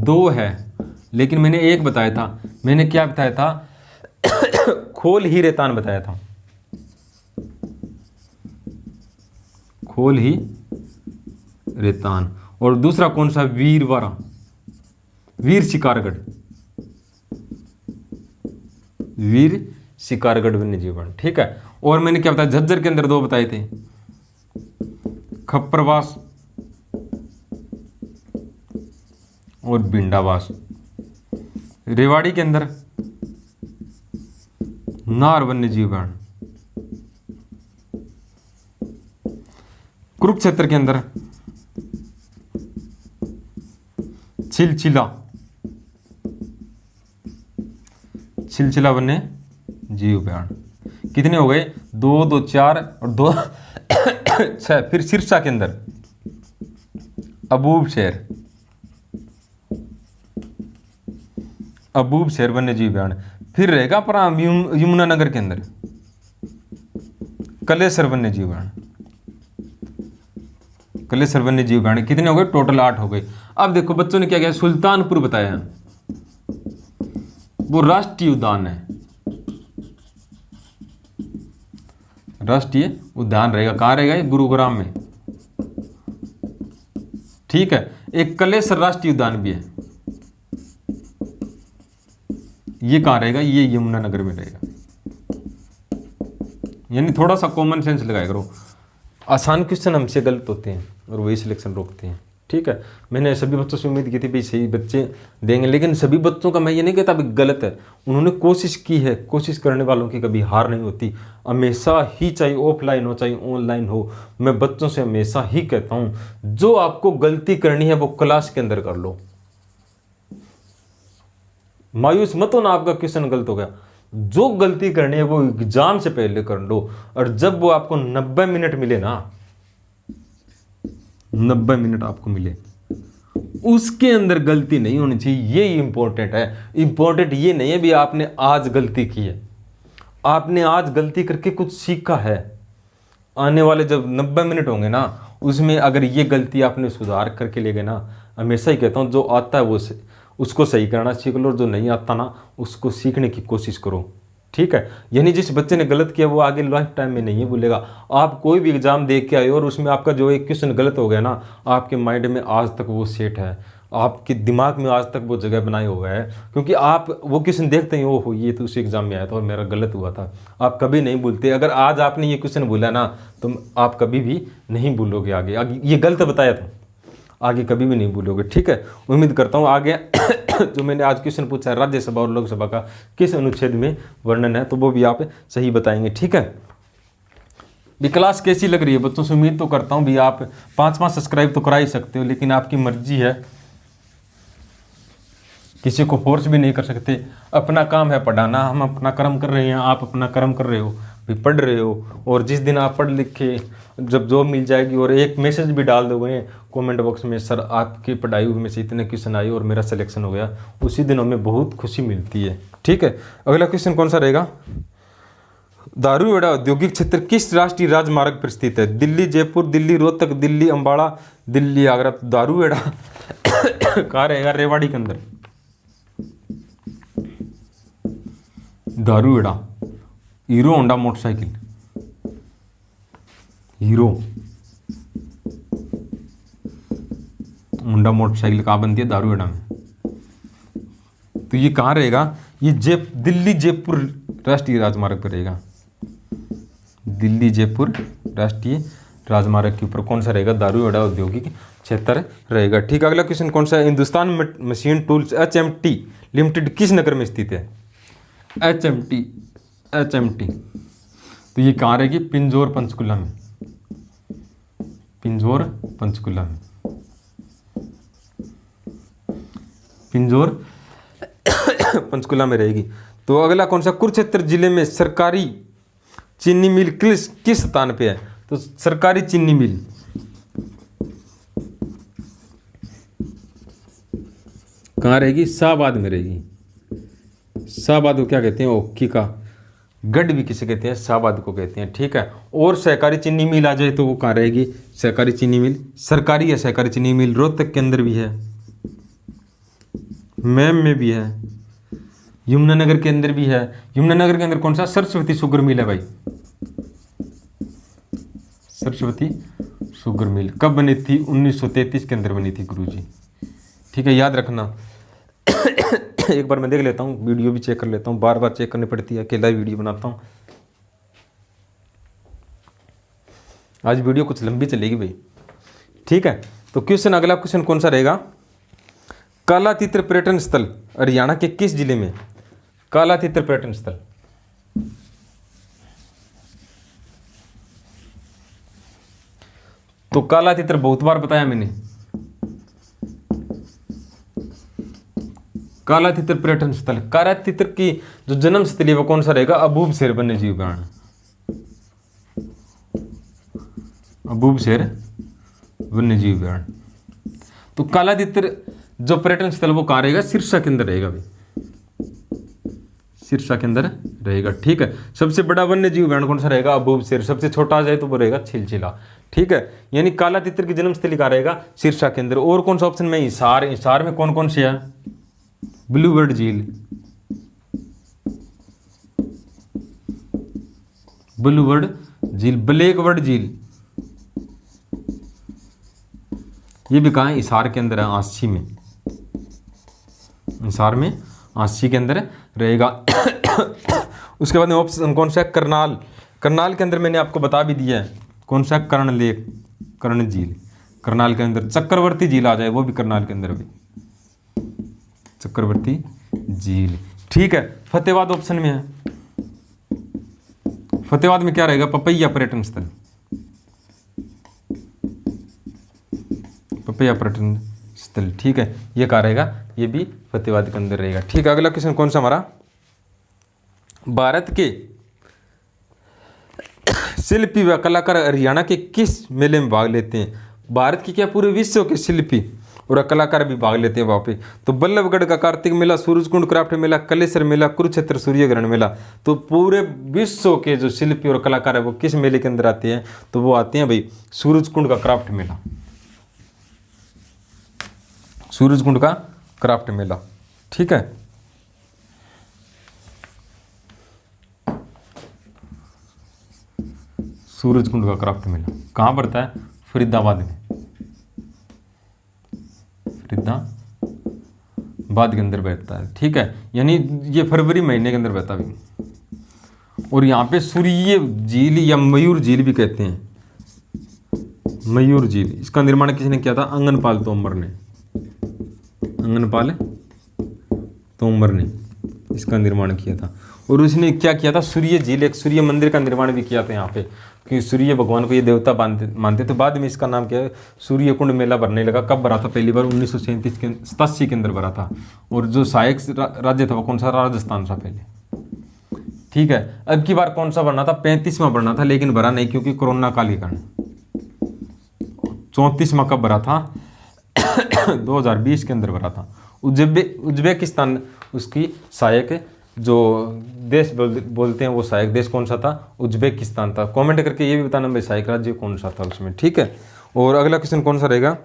2 है, लेकिन मैंने एक बताया था। मैंने क्या बताया था, खोल ही रेतान बताया था, खोल ही रेतान। और दूसरा कौन सा, वीरवारा, वीर शिकारगढ़, वीर शिकारगढ़ वन्य जीव अभयारण्य। ठीक है, और मैंने क्या बताया, झज्जर के अंदर 2 बताए थे, खप्परवास और भिंडावास। रेवाड़ी के अंदर नार वन्य जीव अभयारण्य। कुरुक्षेत्र के अंदर छिलचिला, छिलचिला वन्य जीव अभयारण्य। कितने हो गए, 2 2 4 और 2 6। फिर सिरसा के अंदर, अबूब शहर, अबूब शहर वन्य जीव अभयारण्य। फिर रहेगा अपना यमुनानगर के अंदर कलेसर वन्य जीव अभयारण्य। कलेसर वन्य जीव अभयारण्य कितने हो गए? टोटल 8 हो गए। अब देखो बच्चों ने क्या किया, सुल्तानपुर बताया, वो राष्ट्रीय उद्यान है, राष्ट्रीय उद्यान रहेगा। कहाँ रहेगा? ये गुरुग्राम में, ठीक है। एक कलेसर राष्ट्रीय उद्यान भी है, ये कहाँ रहेगा? ये यमुनानगर में रहेगा। यानी थोड़ा सा कॉमन सेंस लगाया करो, आसान क्वेश्चन हमसे गलत होते हैं और वही सिलेक्शन रोकते हैं, ठीक है। मैंने सभी बच्चों से उम्मीद की थी भाई सही बच्चे देंगे, लेकिन सभी बच्चों का मैं ये नहीं कहता भाई गलत है, उन्होंने कोशिश की है। कोशिश करने वालों की कभी हार नहीं होती, हमेशा ही, चाहे ऑफलाइन हो चाहे ऑनलाइन हो, मैं बच्चों से हमेशा ही कहता हूँ जो आपको गलती करनी है वो क्लास के अंदर कर लो। मायूस मत हो ना आपका क्वेश्चन गलत हो गया, जो गलती करनी है वो एग्जाम से पहले कर लो। और जब वो आपको 90 मिनट मिले ना, 90 मिनट आपको मिले, उसके अंदर गलती नहीं होनी चाहिए, ये इंपॉर्टेंट है। इंपॉर्टेंट ये नहीं है भी आपने आज गलती की है, आपने आज गलती करके कुछ सीखा है। आने वाले जब 90 मिनट होंगे ना, उसमें अगर ये गलती आपने सुधार करके ले गए ना, हमेशा ही कहता हूँ जो आता है वो उसको सही करना सीख लो, और जो नहीं आता ना उसको सीखने की कोशिश करो, ठीक है। यानी जिस बच्चे ने गलत किया वो आगे लाइफ टाइम में नहीं भूलेगा। आप कोई भी एग्जाम दे के आए और उसमें आपका जो एक क्वेश्चन गलत हो गया ना, आपके माइंड में आज तक वो सेट है, आपके दिमाग में आज तक वो जगह बनाए हुआ है, क्योंकि आप वो क्वेश्चन देखते ही हो ये तो उस एग्जाम में आया था और मेरा गलत हुआ था, आप कभी नहीं भूलते। अगर आज आपने ये क्वेश्चन भूला ना तो आप कभी भी नहीं भूलोगे आगे ये गलत बताया था, आगे कभी भी नहीं भूलोगे, ठीक है। उम्मीद करता हूँ आगे जो मैंने आज क्वेश्चन पूछा है राज्यसभा और लोकसभा का किस अनुच्छेद में वर्णन है, तो वो भी आप सही बताएंगे, ठीक है। भी क्लास कैसी लग रही है बच्चों से? उम्मीद तो करता हूँ भी आप 5 सब्सक्राइब तो करा ही सकते हो, लेकिन आपकी मर्जी है, किसी को फोर्स भी नहीं कर सकते। अपना काम है पढ़ाना, हम अपना कर्म कर रहे हैं, आप अपना कर्म कर रहे हो, भी पढ़ रहे हो। और जिस दिन आप पढ़ लिख के जब जॉब मिल जाएगी और एक मैसेज भी डाल दोगे कमेंट बॉक्स में, सर आपकी पढ़ाई में से इतने क्वेश्चन आए और मेरा सिलेक्शन हो गया, उसी दिन हमें बहुत खुशी मिलती है, ठीक है। अगला क्वेश्चन कौन सा रहेगा? दारूहेड़ा औद्योगिक क्षेत्र किस राष्ट्रीय राजमार्ग पर स्थित है? दिल्ली जयपुर, दिल्ली रोहतक, दिल्ली अम्बाड़ा, दिल्ली आगरा। दारूहेड़ा कहाँ रहेगा? रेवाड़ी के अंदर। Dharuhera hero Honda motorcycle, hero Honda motorcycle कहाँ बनती है? दारूहेड़ा में। तो ये कहाँ रहेगा? ये दिल्ली जयपुर राष्ट्रीय राजमार्ग पर रहेगा, दिल्ली जयपुर राष्ट्रीय राजमार्ग के ऊपर कौन सा रहेगा? दारूहेड़ा औद्योगिक क्षेत्र रहेगा, ठीक है। अगला क्वेश्चन कौन सा है? Hindustan machine tools HMT limited किस नगर में स्थित है? HMT तो ये कहाँ रहेगी? पिंजौर पंचकुला में, पिंजौर पंचकुला में, पिंजौर पंचकुला में रहेगी। तो अगला कौन सा? कुरुक्षेत्र जिले में सरकारी चीनी मिल किस स्थान पे है? तो सरकारी चीनी मिल कहाँ रहेगी? शाहबाद में रहेगी। शाहबाद को क्या कहते हैं? ओक्की का गढ़ भी किसे कहते हैं? शाहबाद को कहते हैं, ठीक है। और सहकारी चीनी मिल आ जाए तो वो कहाँ रहेगी? सहकारी चीनी मिल सरकारी है, सहकारी चीनी मिल रोहतक के अंदर भी है, मैम में भी है, यमुनानगर के अंदर भी है। यमुनानगर के अंदर कौन सा? सरस्वती शुगर मिल है भाई, सरस्वती शुगर मिल। कब बनी थी? 1933 के अंदर बनी थी गुरुजी, ठीक है, याद रखना। एक बार मैं देख लेता हूँ, वीडियो भी चेक कर लेता हूँ, बार बार चेक करनी पड़ती है, अकेला वीडियो बनाता हूँ। आज वीडियो कुछ लंबी चलेगी भाई, ठीक है। तो क्वेश्चन, अगला क्वेश्चन कौन सा रहेगा? कालातीतर पर्यटन स्थल हरियाणा के किस जिले में? कालातीतर पर्यटन स्थल तो कालातीतर बहुत बार बताया मैंने। कालातीतर पर्यटन स्थल, कालातीतर की जो जन्म स्थली है वो कौन सा रहेगा? अबूबशहर वन्य जीव अभयारण्य, अबूबशहर वन्य जीव अभयारण्य। तो कालातीतर जो पर्यटन स्थल वो कहाँ रहेगा, सिरसा के अंदर रहेगा भाई, सिरसा के अंदर रहेगा। ठीक है, सबसे बड़ा वन्य जीव उद्यान कौन सा रहेगा, अबूब शेर। सबसे छोटा आ जाए तो वो रहेगा छिलछिला। ठीक है, यानी कालातीतर की जन्म स्थली कहाँ रहेगा, सिरसा के अंदर। और कौन सा ऑप्शन में, हिसार। हिसार में कौन कौन से है, ब्लूबर्ड झील, ब्लूबर्ड झील, ब्लैकबर्ड झील, ये भी कहाँ है, हिसार के अंदर है, आसी में, हिसार में आसी के अंदर रहेगा। उसके बाद में ऑप्शन कौन सा है, करनाल। करनाल के अंदर मैंने आपको बता भी दिया है कौन सा, कर्ण लेक, कर्ण झील करनाल के अंदर। चक्रवर्ती झील आ जाए वो भी करनाल के अंदर भी, चक्रवर्ती झील। ठीक है, फतेहाबाद ऑप्शन में है। फतेहाबाद में क्या रहेगा, पपैया पर्यटन स्थल, पपैया पर्यटन स्थल। ठीक है, ये कहाँ रहेगा, ये भी फतेहाबाद के अंदर रहेगा। ठीक है, अगला क्वेश्चन कौन सा हमारा, भारत के शिल्पी व कलाकार हरियाणा के किस मेले में भाग लेते हैं। भारत की क्या, पूरे विश्व के शिल्पी और कलाकार भी भाग लेते हैं वहाँ पे। तो बल्लभगढ़ का कार्तिक मेला, सूरजकुंड क्राफ्ट मेला, कलेश्वर मेला, कुरुक्षेत्र सूर्य ग्रहण मेला। तो पूरे विश्व के जो शिल्पी और कलाकार है वो किस मेले के अंदर आते हैं, तो वो आते हैं भाई सूरजकुंड का क्राफ्ट मेला, सूरजकुंड का क्राफ्ट मेला। ठीक है, सूरजकुंड का क्राफ्ट मेला कहाँ पड़ता है, फरीदाबाद में, फरीदाबाद के अंदर बैठता है। ठीक है, यानी ये फरवरी महीने के अंदर बहता है। और यहाँ पे सूर्य झील या मयूर झील भी कहते हैं, मयूर झील। इसका निर्माण किसने किया था, अंगनपाल तोमर ने, अंगनपाल तोमर ने इसका निर्माण किया था। और उसने क्या किया था, सूर्य झील, एक सूर्य मंदिर का निर्माण भी किया था यहाँ पे, कि सूर्य भगवान को ये देवता मानते थे। बाद में इसका नाम क्या है, सूर्य कुंड मेला भरने लगा। कब भरा था, पहली बार 1987 के अंदर भरा था। और जो सहायक राज्य था वो कौन सा, राजस्थान था पहले। ठीक है, अब की बार कौन सा भरना था, 35वां भरना था, लेकिन भरा नहीं क्योंकि कोरोना काल के कारण। 34वां कब भरा था, 2020 के अंदर भरा था। उज्बेकिस्तान उसकी सहायक जो देश बोलते हैं, वो सहायक देश कौन सा था, उज्बेकिस्तान था। कमेंट करके ये भी बताना भाई सहायक राज्य कौन सा था उसमें। ठीक है, और अगला क्वेश्चन कौन सा रहेगा,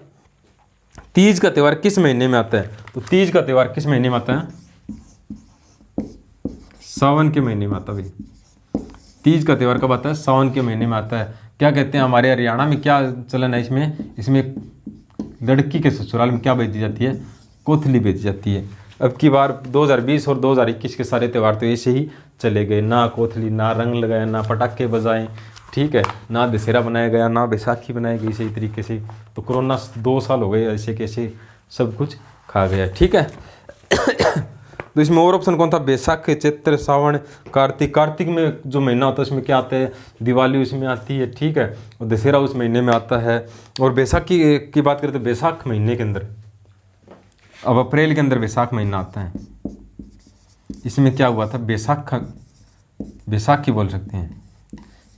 तीज का त्यौहार किस महीने में आता है। तो तीज का त्यौहार किस महीने में आता है, सावन के महीने में आता है भाई। तीज का त्यौहार कब आता है, सावन के महीने में आता है। क्या कहते हैं, हमारे हरियाणा में क्या चलन है इसमें लड़की के ससुराल में क्या बेची जाती है, कोथली बेची जाती है। अब की बार 2020 और 2021 के सारे त्यौहार तो ऐसे ही चले गए, ना कोथली, ना रंग लगाया, ना पटाखे बजाए। ठीक है, ना दशहरा बनाया गया, ना बैसाखी बनाई गई सही तरीके से। तो कोरोना 2 साल हो गए, ऐसे कैसे सब कुछ खा गया। ठीक है, तो इसमें और ऑप्शन कौन था, बैसाख, चैत्र, सावन, कार्तिक। कार्तिक में जो महीना होता है उसमें क्या आता है, दिवाली उसमें आती है। ठीक है, और दशहरा उस महीने में आता है। और बैसाखी की बात करें तो बैसाख महीने के अंदर, अब अप्रैल के अंदर बैसाख महीना आता है। इसमें क्या हुआ था, बैसाखी बोल सकते हैं,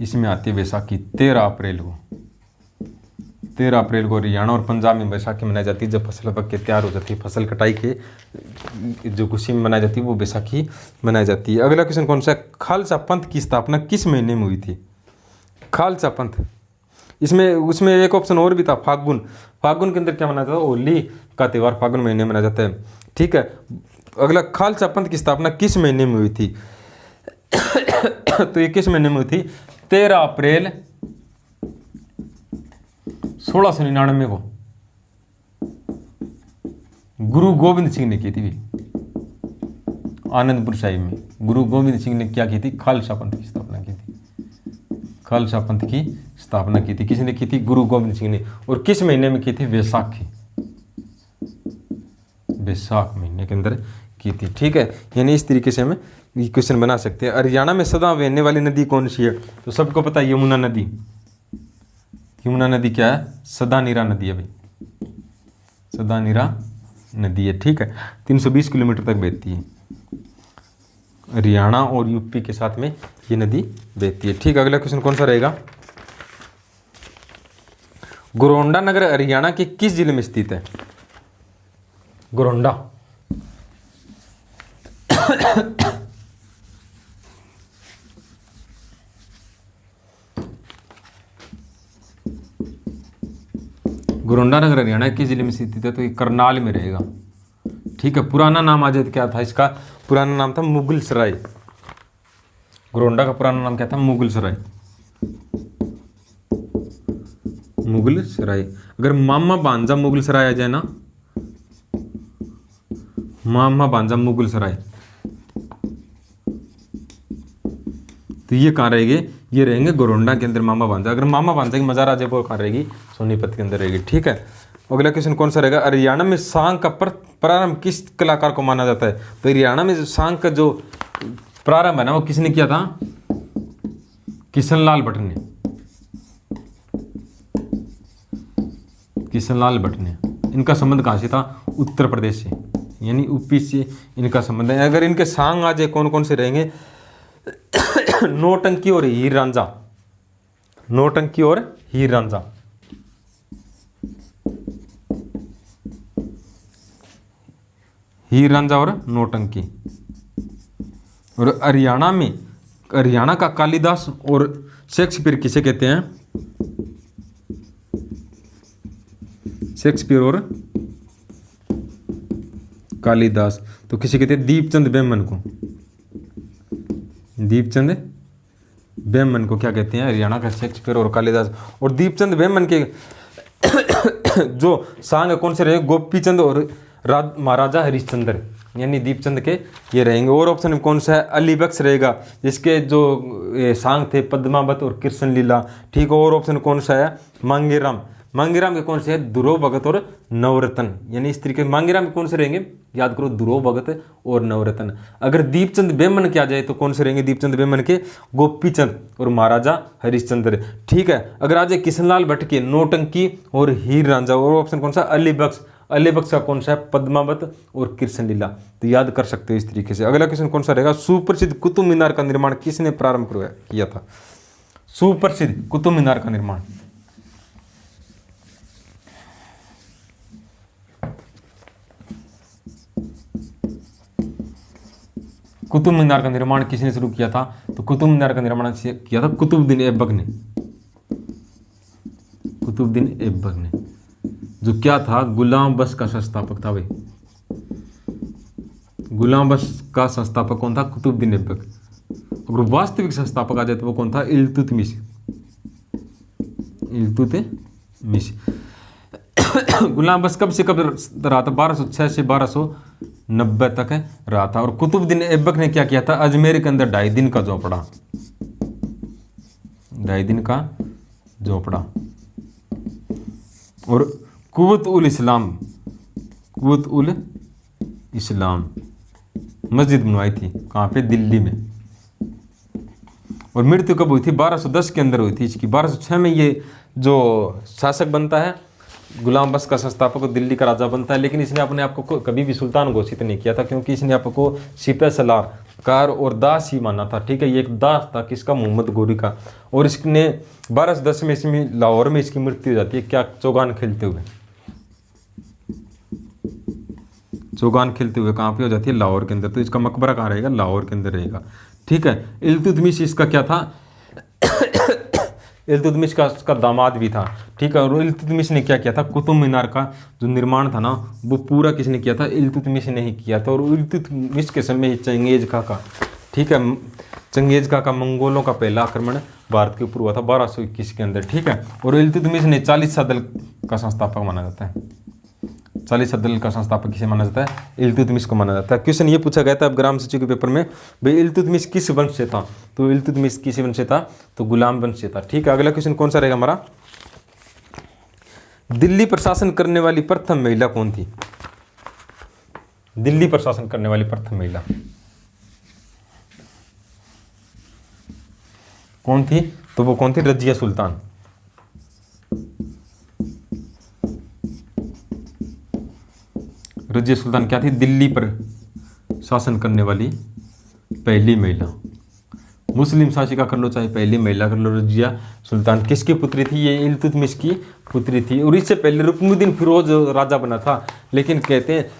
इसमें आती है बैसाखी 13 अप्रैल को। 13 अप्रैल को हरियाणा और पंजाब में बैसाखी मनाई जाती है, जब फसल पक के तैयार हो जाती है, फसल कटाई के जो खुशी में मनाई जाती है वो बैसाखी मनाई जाती है। अगला क्वेश्चन कौन सा है, खालसा पंथ की स्थापना किस महीने में हुई थी। खालसा पंथ, इसमें उसमें एक ऑप्शन और भी था, फागुन। फागुन के अंदर क्या मनाया जाता है, होली का त्यौहार फागुन महीने में मनाया जाता है। ठीक है, अगला खालसा पंथ की स्थापना किस महीने में हुई थी तो ये किस महीने में हुई थी, 13 अप्रैल 1699 को गुरु गोविंद सिंह ने की थी। आनंदपुर साहिब में गुरु गोविंद सिंह ने क्या की थी, खालसा पंथ की स्थापना की थी। खालसा पंथ की स्थापना की थी, किसने की थी, गुरु गोविंद सिंह ने। और किस महीने में की थी, बैसाखी, बैसाख महीने के अंदर की थी। ठीक है, यानी इस तरीके से हम ये क्वेश्चन बना सकते हैं। हरियाणा में सदा बहने वाली नदी कौन सी है, तो सबको पता है यमुना नदी। यमुना नदी क्या है, सदा नीरा नदी है भाई, सदा नीरा नदी है। ठीक है, 320 किलोमीटर तक बहती है, हरियाणा और यूपी के साथ में ये नदी बहती है। ठीक है, अगला क्वेश्चन कौन सा रहेगा, गोरौंडा नगर हरियाणा के किस जिले में स्थित है। गोरोंडा। गोरोंडा नगर हरियाणा के जिले में स्थित है, तो ये करनाल में रहेगा। ठीक है, पुराना नाम आ जाए तो क्या था इसका? पुराना नाम था मुगल सराय। गोरोंडा का पुराना नाम क्या था? मुगल सराय। मुगल सराय। अगर मामा भांजा मुगल सराय आ जाए ना, मामा भांजा मुगल सराय, तो ये कहाँ रहेंगे? ये रहेंगे गोरोंडा के अंदर मामा भांजा। अगर मामा भांजा की मजार आ जाए वो कहाँ रहेगी? सोनीपत के अंदर रहेगी। ठीक है, अगला क्वेश्चन कौन सा रहेगा? हरियाणा में सांग का प्रारंभ किस कलाकार को माना जाता है? तो हरियाणा में जो सांग का जो प्रारंभ है ना, वो किसने किया था? किशनलाल भट्ट ने। किशनलाल भट्ट ने। इनका संबंध कहाँ से था? उत्तर प्रदेश से, यानी यूपी से इनका संबंध है। अगर इनके सांग आ जाए कौन कौन से रहेंगे? नौटंकी और हीर रांझा। नौटंकी और हीर रांझा। हीर रांझा और नौटंकी। और हरियाणा में, हरियाणा का कालिदास और शेक्सपियर किसे कहते हैं? शेक्सपियर और कालिदास तो किसे कहते हैं? दीपचंद बेमन को। दीपचंद बेमन को क्या कहते हैं? हरियाणा का शेक्सपियर और कालिदास। और दीपचंद बेमन के जो सांग कौन से रहे? गोपीचंद और महाराजा हरिश्चंद्र, यानी दीपचंद के ये रहेंगे। और ऑप्शन में कौन सा है? अली बख्श रहेगा, जिसके जो सांग थे पद्मावत और कृष्ण लीला। ठीक है, और ऑप्शन कौन सा है? मांगेराम। मांगेराम के कौन से है? ध्रुव भगत और नवरत्न, यानी इस तरीके मांगेराम के कौन से रहेंगे? याद करो, ध्रुव भगत और नवरत्न। अगर दीपचंद बेमन के आ जाए तो कौन से रहेंगे? दीपचंद बेमन के गोपीचंद और महाराजा हरिश्चंद्र। ठीक है, अगर आ जाए किशनलाल भट्ट के नौटंकी और हीर रांझा। और ऑप्शन कौन सा? अली बख्श। अली बख्श का कौन सा है? पद्मावत और कृष्ण लीला। तो याद कर सकते हो इस तरीके से। अगला क्वेश्चन कौन सा रहेगा? सुप्रसिद्ध कुतुब मीनार का निर्माण किसने प्रारंभ किया था? सुप्रसिद्ध कुतुब मीनार का निर्माण। कुतुब मीनार का निर्माण किसने शुरू किया था? तो कुतुब मीनार का निर्माण किया था कुतुबुद्दीन ऐबक ने। कुतुबुद्दीन ऐबक ने, जो क्या था? गुलाम बख्श का संस्थापक था भाई। गुलाम बख्श का संस्थापक कौन था? कुतुबुद्दीन ऐबक। अगर वास्तविक संस्थापक आ जाए तो वो कौन था? इल्तुतमिश। इल्तुतमिश। गुलाम बख्श कब से कब रहा था? 1206 से 1290 तक रहा था। और कुतुबुद्दीन ऐबक ने क्या किया था? अजमेर के अंदर 2.5 दिन का झोपड़ा। 2.5 दिन का झोपड़ा। और कुव्वत उल इस्लाम, कुव्वत उल इस्लाम मस्जिद बनवाई थी। कहाँ पे? दिल्ली में। और मृत्यु कब हुई थी? 1210 के अंदर हुई थी इसकी। 1206 में ये जो शासक बनता है, गुलाम बख्श का संस्थापक, दिल्ली का राजा बनता है। लेकिन इसने अपने आप को कभी भी सुल्तान घोषित नहीं किया था, क्योंकि इसने आपको सिपह सलार कार और दास ही माना था। ठीक है, ये एक दास था किसका? मोहम्मद गोरी का। और इसने 1210 में इसमें लाहौर में इसकी मृत्यु हो जाती है। क्या? चौगान खेलते हुए। चौगान खेलते हुए कहाँ पे हो जाती है? लाहौर के अंदर। तो इसका मकबरा कहाँ रहेगा? लाहौर के अंदर रहेगा। ठीक है, इल्तुतमिश इसका क्या था? इल्तुतमिश का उसका दामाद भी था। ठीक है, और इल्तुतमिश ने क्या किया था? कुतुब मीनार का जो निर्माण था ना, वो पूरा किसने किया था? इल्तुतमिश ने ही किया था। और इल्तुतमिश के समय चंगेज खां का, ठीक है, चंगेज खां का मंगोलों का पहला आक्रमण भारत के ऊपर हुआ था 1221 के अंदर। ठीक है, और इल्तुतमिश ने 40 दल का संस्थापक माना जाता है। 40 दल का संस्थापक किसे माना जाता है? इल्तुतमिश को माना जाता है। क्वेश्चन ये पूछा गया था अब ग्राम सचिव के पेपर में, भाई इल्तुतमिश किस वंश से था? तो इल्तुतमिश किस वंश से था? तो गुलाम वंश से था। ठीक है, अगला क्वेश्चन कौन सा रहेगा हमारा? दिल्ली प्रशासन करने वाली प्रथम महिला कौन थी? दिल्ली प्रशासन करने वाली प्रथम महिला कौन थी? तो वो कौन थी? रजिया सुल्तान। रजिया सुल्तान क्या थी? दिल्ली पर शासन करने वाली पहली महिला। मुस्लिम शासिका कर लो चाहे पहली महिला कर लो, रजिया सुल्तान किसकी पुत्री थी? ये इल्तुतमिश की पुत्री थी। और इससे पहले रुकनुद्दीन फिरोज राजा बना था, लेकिन कहते हैं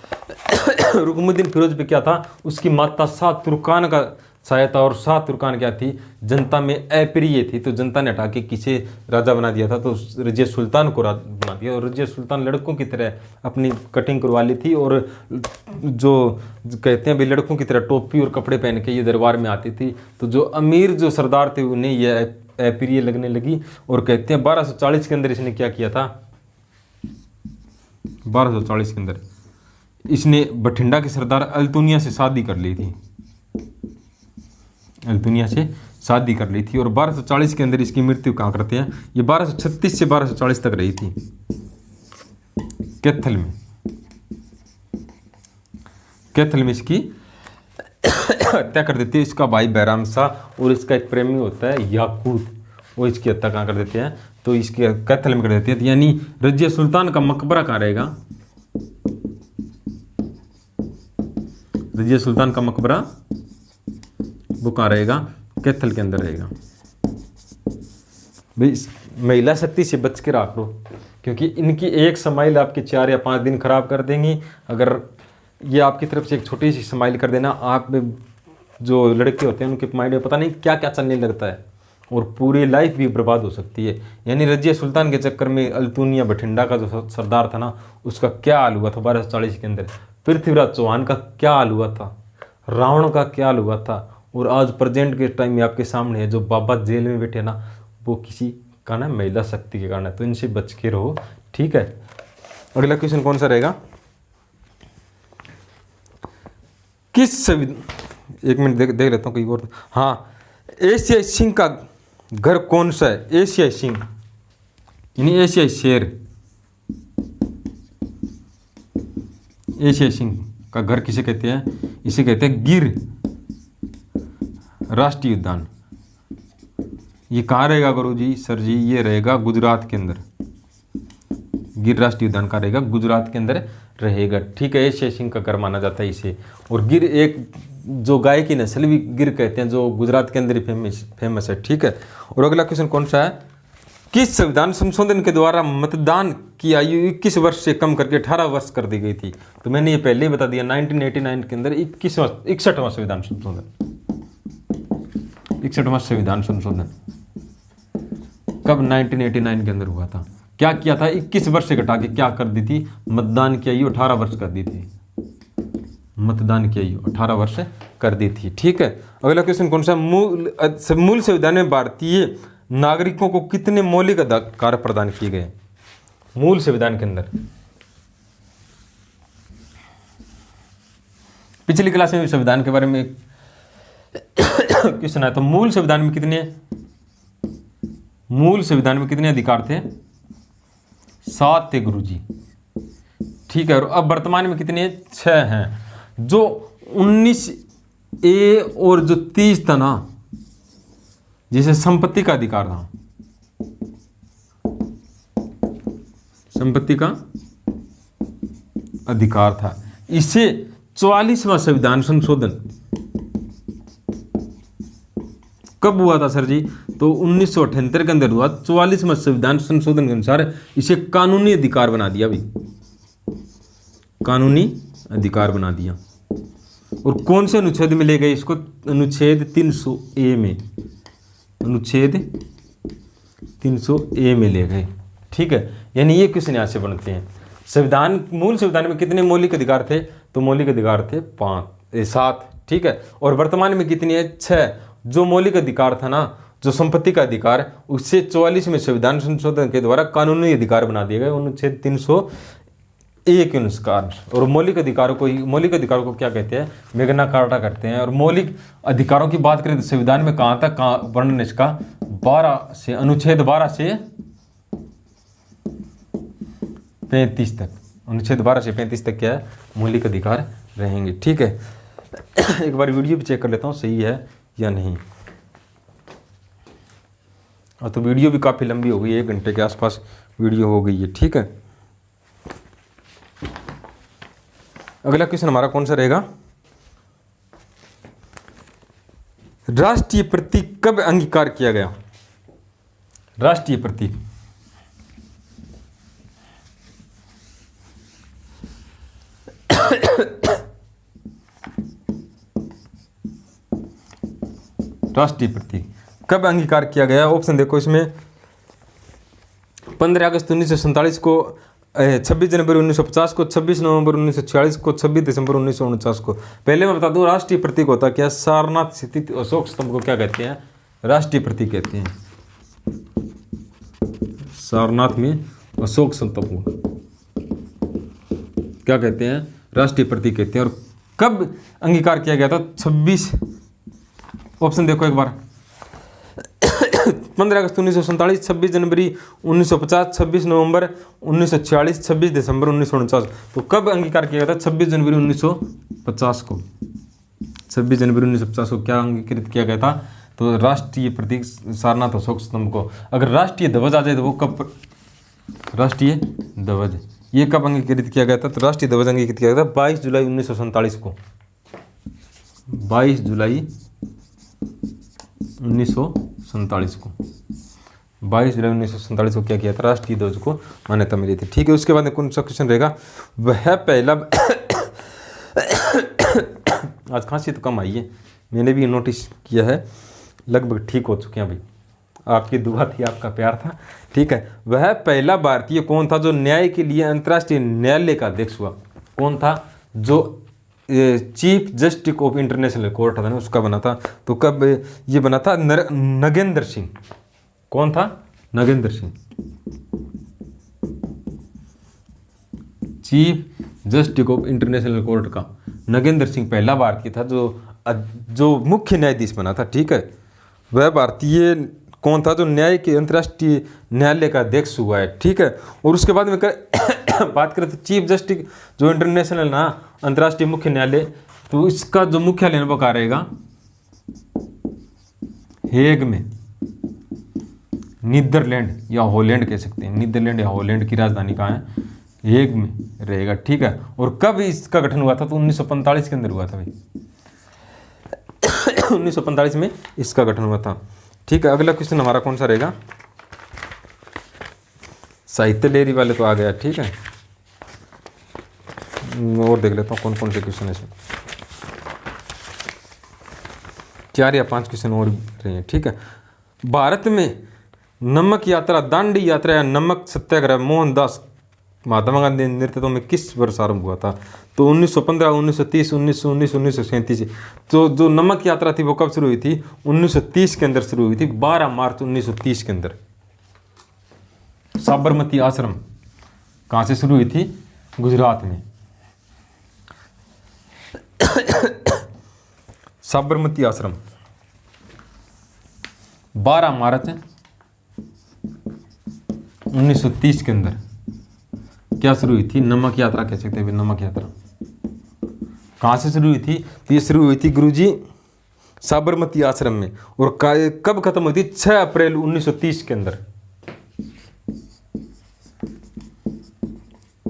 रुकनुद्दीन फिरोज पे क्या था, उसकी माता शाह तुर्कान का सहायता, और शाह तुर्कान क्या थी, जनता में अप्रिय थी, तो जनता ने हटा के किसे राजा बना दिया था, तो रजिया सुल्तान को बना दिया। और रजिया सुल्तान लड़कों की तरह अपनी कटिंग करवा ली थी, और जो कहते हैं भाई लड़कों की तरह टोपी और कपड़े पहन के ये दरबार में आती थी। तो जो अमीर जो सरदार थे उन्हें यह अप्रिय लगने लगी, और कहते हैं 1240 के अंदर इसने क्या किया था, 1240 के अंदर इसने बठिंडा के सरदार अल्तुनिया से शादी कर ली थी, अल्तुनिया से शादी कर ली थी। और 1240 के अंदर इसकी मृत्यु कहाँ करते हैं, ये 1236 से 1240 तक रही थी कैथल में। कैथल में इसकी हत्या कर देती है इसका भाई बैराम शाह, और इसका एक प्रेमी होता है याकूत, वो इसकी हत्या कहाँ कर देते हैं, तो इसके कैथल में कर देते हैं। यानी रजिया सुल्तान का मकबरा कहाँ रहेगा, रजिया सुल्तान का मकबरा वो कहाँ रहेगा, कैथल के अंदर रहेगा। भाई महिला शक्ति से बच के रख लो, क्योंकि इनकी एक स्माइल आपके 4 या 5 दिन खराब कर देंगी। अगर ये आपकी तरफ से एक छोटी सी स्माइल कर देना, आप जो लड़के होते हैं उनके माइंड में पता नहीं क्या क्या चलने लगता है, और पूरी लाइफ भी बर्बाद हो सकती है। यानी रजिया सुल्तान के चक्कर में अल्तुनिया बठिंडा का जो सरदार था ना, उसका क्या हाल हुआ था 1240 के अंदर, पृथ्वीराज चौहान का क्या हाल हुआ था, रावण का क्या हाल हुआ था, और आज प्रेजेंट के टाइम में आपके सामने है जो बाबा जेल में बैठे ना, वो किसी का ना महिला शक्ति के कारण है। तो इनसे बच के रहो, ठीक है। अगला क्वेश्चन कौन सा रहेगा, किस एक मिनट देख लेता हूँ कहीं और। हाँ, एशियाई सिंह का घर कौन सा है, एशियाई सिंह यानी एशियाई शेर, एशियाई सिंह का घर किसे कहते हैं, इसे कहते हैं गिर राष्ट्रीय उद्यान। ये कहाँ रहेगा गुरुजी, सर जी ये रहेगा गुजरात के अंदर, गिर राष्ट्रीय उद्यान कहाँ रहेगा, गुजरात के अंदर रहेगा, ठीक है। एशियाई सिंह का घर माना जाता है इसे। और गिर एक जो गाय की नस्ल भी गिर कहते हैं, जो गुजरात के अंदर ही फेमस है, ठीक है। और अगला क्वेश्चन कौन सा है, किस संविधान संशोधन के द्वारा मतदान की आयु 21 वर्ष से कम करके 18 वर्ष कर दी गई थी? तो मैंने ये पहले ही बता दिया, 1989 के अंदर 61वां संविधान संशोधन, 61वां संविधान संशोधन कब 1989 के अंदर हुआ था। क्या किया था, 21 वर्ष से घटा के क्या कर दी थी, मतदान की आयु 18 वर्ष कर दी थी, मतदान की आयु 18 वर्ष कर दी थी, ठीक है। अगला क्वेश्चन कौन सा, मूल संविधान में भारतीय नागरिकों को कितने मौलिक अधिकार प्रदान किए गए, मूल संविधान के अंदर। पिछली क्लास में भी संविधान के बारे में क्वेश्चन आया, तो मूल संविधान में कितने अधिकार थे, 7 थे गुरुजी, ठीक है। और अब वर्तमान में कितने, 6 हैं। जो 19A और जो 30 था ना, जैसे संपत्ति का अधिकार था, संपत्ति का अधिकार था, इसे 44वां संविधान संशोधन कब हुआ था सर जी, तो 1978 के अंदर हुआ। 44वां संविधान संशोधन के अनुसार इसे कानूनी अधिकार बना दिया, भाई कानूनी अधिकार बना दिया। और कौन से अनुच्छेद में ले गए इसको, अनुच्छेद 300A में, अनुच्छेद 300A में ले गए, ठीक है। यानी ये क्वेश्चन यहाँ से बनते हैं। संविधान, मूल संविधान में कितने मौलिक अधिकार थे, तो मौलिक अधिकार थे 7, ठीक है। और वर्तमान में कितनी है, 6। जो मौलिक अधिकार था ना, जो संपत्ति का अधिकार, उससे 44वें संविधान संशोधन के द्वारा कानूनी अधिकार बना दिए गए अनुच्छेद 300A के अनुसार। और मौलिक अधिकारों को क्या कहते हैं, मैग्ना कार्टा कहते हैं। और मौलिक अधिकारों की बात करें तो संविधान में कहाँ तक वर्णन इसका, 12 से, अनुच्छेद 12 से 35 तक, अनुच्छेद 12 से 35 तक क्या है, मौलिक अधिकार रहेंगे, ठीक है। एक बार वीडियो भी चेक कर लेता हूँ सही है या नहीं। और तो वीडियो भी काफ़ी लंबी हो गई, 1 घंटे के आसपास वीडियो हो गई है, ठीक है। अगला क्वेश्चन हमारा कौन सा रहेगा, राष्ट्रीय प्रतीक कब अंगीकार किया गया? राष्ट्रीय प्रतीक राष्ट्रीय प्रतीक कब अंगीकार किया गया? ऑप्शन देखो इसमें 15 अगस्त 1947 को, 26 जनवरी 1950 को, 26 नवंबर 1946 को, 26 दिसंबर 1949 को। पहले मैं बता दूं राष्ट्रीय प्रतीक होता क्या? सारनाथ स्थित अशोक स्तंभ को क्या कहते हैं? राष्ट्रीय प्रतीक कहते हैं। सारनाथ में अशोक स्तंभ को क्या कहते हैं? राष्ट्रीय प्रतीक कहते हैं। और कब अंगीकार किया गया था? 26, ऑप्शन देखो एक बार, 15 अगस्त 1947, 26 जनवरी 1950, 26 नवंबर 1946, 26 दिसंबर 1949। तो कब अंगीकार किया गया था? 26 जनवरी 1950 को। 26 जनवरी 1950 को क्या अंगीकृत किया गया था? तो राष्ट्रीय प्रतीक सारनाथ अशोक स्तंभ को। अगर राष्ट्रीय ध्वज आ जाए तो वो कब? राष्ट्रीय ध्वज ये कब अंगीकृत किया गया था? तो राष्ट्रीय ध्वज अंगीकृत किया गया था 22 जुलाई 1947 को। 22 जुलाई 1947 को, 22 जुलाई 1947 को क्या किया था? राष्ट्रीय ध्वज को मान्यता मिली थी। ठीक है, उसके बाद कौन सा क्वेश्चन रहेगा? वह पहला आज खांसी तो कम आई है, मैंने भी नोटिस किया है, लगभग ठीक हो चुके हैं अभी। आपकी दुआ थी, आपका प्यार था। ठीक है, वह पहला भारतीय कौन था जो न्याय के लिए अंतर्राष्ट्रीय न्यायालय का अध्यक्ष हुआ? कौन था? जो chief justice of international court था ना, उसका बना था। तो कब ये बना था? नगेंद्र सिंह। कौन था? Nagendra Singh. Chief justice of international court का नगेंद्र सिंह पहला भारतीय था जो मुख्य न्यायाधीश बना था। ठीक है, वह भारतीय कौन था जो न्याय के अंतर्राष्ट्रीय न्यायालय का अध्यक्ष हुआ है? ठीक है, और उसके बाद में बात करें तो चीफ जस्टिस जो इंटरनेशनल ना अंतर्राष्ट्रीय मुख्य न्यायालय, तो इसका जो मुख्यालय वो कहाँ रहेगा? हेग में। नीदरलैंड या हॉलैंड कह सकते हैं, नीदरलैंड या हॉलैंड की राजधानी कहाँ है? हेग में रहेगा। ठीक है, और कब इसका गठन हुआ था? तो 1945 के अंदर हुआ था भाई। 1945 में इसका गठन हुआ था। ठीक है, अगला क्वेश्चन हमारा कौन सा रहेगा? साहित्य लेरी वाले तो आ गया। ठीक है, और देख लेता हूँ कौन कौन से क्वेश्चन है इसमें। 4 या 5 क्वेश्चन और रहे हैं। ठीक है, भारत में नमक यात्रा, दांडी यात्रा या नमक सत्याग्रह मोहनदास महात्मा गांधी नेतृत्व में किस वर्ष आरंभ हुआ था? तो 1915, 1930, 1919, 1937। तो जो नमक यात्रा थी वो कब शुरू हुई थी? 1930 के अंदर शुरू हुई थी, 12 मार्च 1930 के अंदर। साबरमती आश्रम कहाँ से शुरू हुई थी? गुजरात में। साबरमती आश्रम 12 मार्च 1930 के अंदर क्या शुरू हुई थी? नमक यात्रा कह सकते हैं। नमक यात्रा कहाँ से शुरू हुई थी? तो ये शुरू हुई थी गुरुजी साबरमती आश्रम में। और कब खत्म हुई थी? 6 अप्रैल 1930 के अंदर।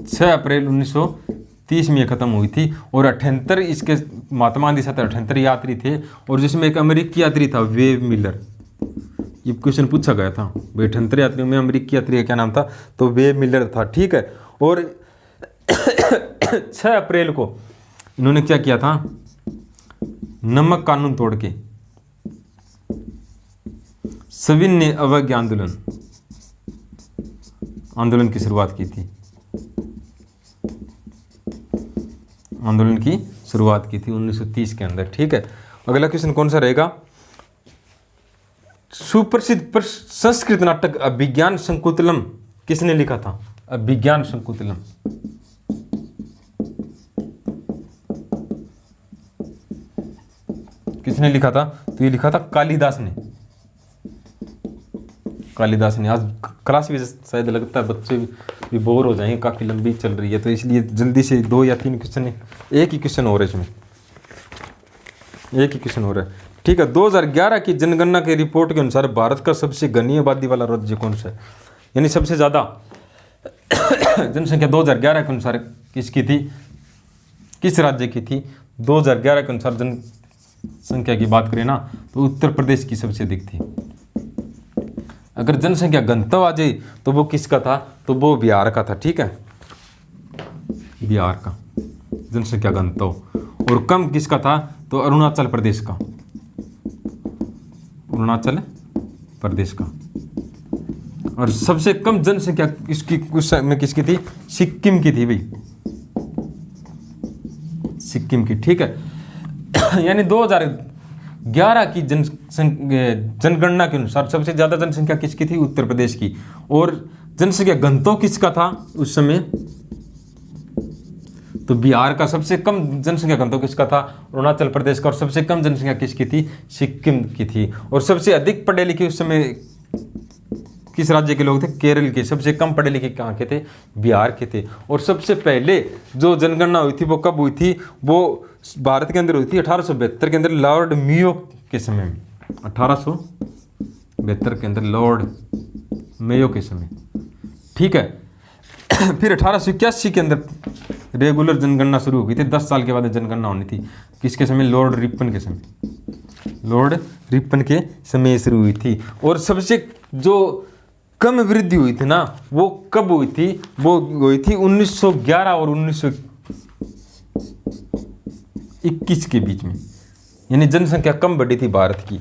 6 अप्रैल 1930 में खत्म हुई थी। और 78 इसके महात्मा गांधी साथ 78 यात्री थे, और जिसमें एक अमेरिकी यात्री था वेव मिलर। ये क्वेश्चन पूछा गया था, 78 यात्रियों में अमेरिकी यात्री का क्या नाम था? तो वेव मिलर था। ठीक है, और 6 अप्रैल को इन्होंने क्या किया था? नमक कानून तोड़ के सविनय अवज्ञा आंदोलन की शुरुआत की थी। आंदोलन की शुरुआत की थी 1930 के अंदर। ठीक है, अगला क्वेश्चन कौन सा रहेगा? सुप्रसिद्ध संस्कृत नाटक अभिज्ञान शकुंतलम किसने लिखा था? अभिज्ञान शकुंतलम किसने लिखा था? तो ये लिखा था कालिदास ने। कालिदास ने। आज क्लास भी शायद लगता है बच्चे भी बोर हो जाएंगे, काफ़ी लंबी चल रही है, तो इसलिए जल्दी से 2 या 3 क्वेश्चन, एक ही क्वेश्चन हो रहा है इसमें, एक ही क्वेश्चन हो रहा है। ठीक है, 2011 की जनगणना की रिपोर्ट के अनुसार भारत का सबसे घनी आबादी वाला राज्य कौन सा है? यानी सबसे ज़्यादा जनसंख्या 2011 के अनुसार किसकी थी? किस राज्य की थी? 2011 के अनुसार संख्या की बात करें ना तो उत्तर प्रदेश की सबसे अधिक थी। अगर जनसंख्या घनत्व आ जाए तो वो किसका था, तो वो बिहार का था। ठीक है, बिहार का जनसंख्या घनत्व। और कम किसका था, तो अरुणाचल प्रदेश का, अरुणाचल प्रदेश का। और सबसे कम जनसंख्या किसकी उस समय किसकी थी, सिक्किम की थी भाई, सिक्किम की। ठीक है यानी 2011 की जनगणना के अनुसार सबसे ज्यादा जनसंख्या किसकी थी, उत्तर प्रदेश की। और जनसंख्या घनत्व किसका था उस समय, तो बिहार का। सबसे कम जनसंख्या घनत्व किसका था, अरुणाचल प्रदेश का। और सबसे कम जनसंख्या किसकी थी, सिक्किम की थी। और सबसे अधिक पढ़े लिखे उस समय किस राज्य के लोग थे, केरल के। सबसे कम पढ़े लिखे कहाँ के थे, बिहार के थे। और सबसे पहले जो जनगणना हुई थी वो कब हुई थी, वो भारत के अंदर हुई थी 1872 के अंदर, लॉर्ड मेयो के समय में। 1872 के अंदर लॉर्ड मेयो के समय। ठीक है फिर 1881 के अंदर रेगुलर जनगणना शुरू हो गई थी। 10 साल के बाद जनगणना होनी थी। किसके समय, लॉर्ड रिपन के समय, लॉर्ड रिपन के समय शुरू हुई थी। और सबसे जो कम वृद्धि हुई थी ना, वो कब हुई थी, वो हुई थी 1911 और 1921 के बीच में। यानी जनसंख्या कम बढ़ी थी भारत की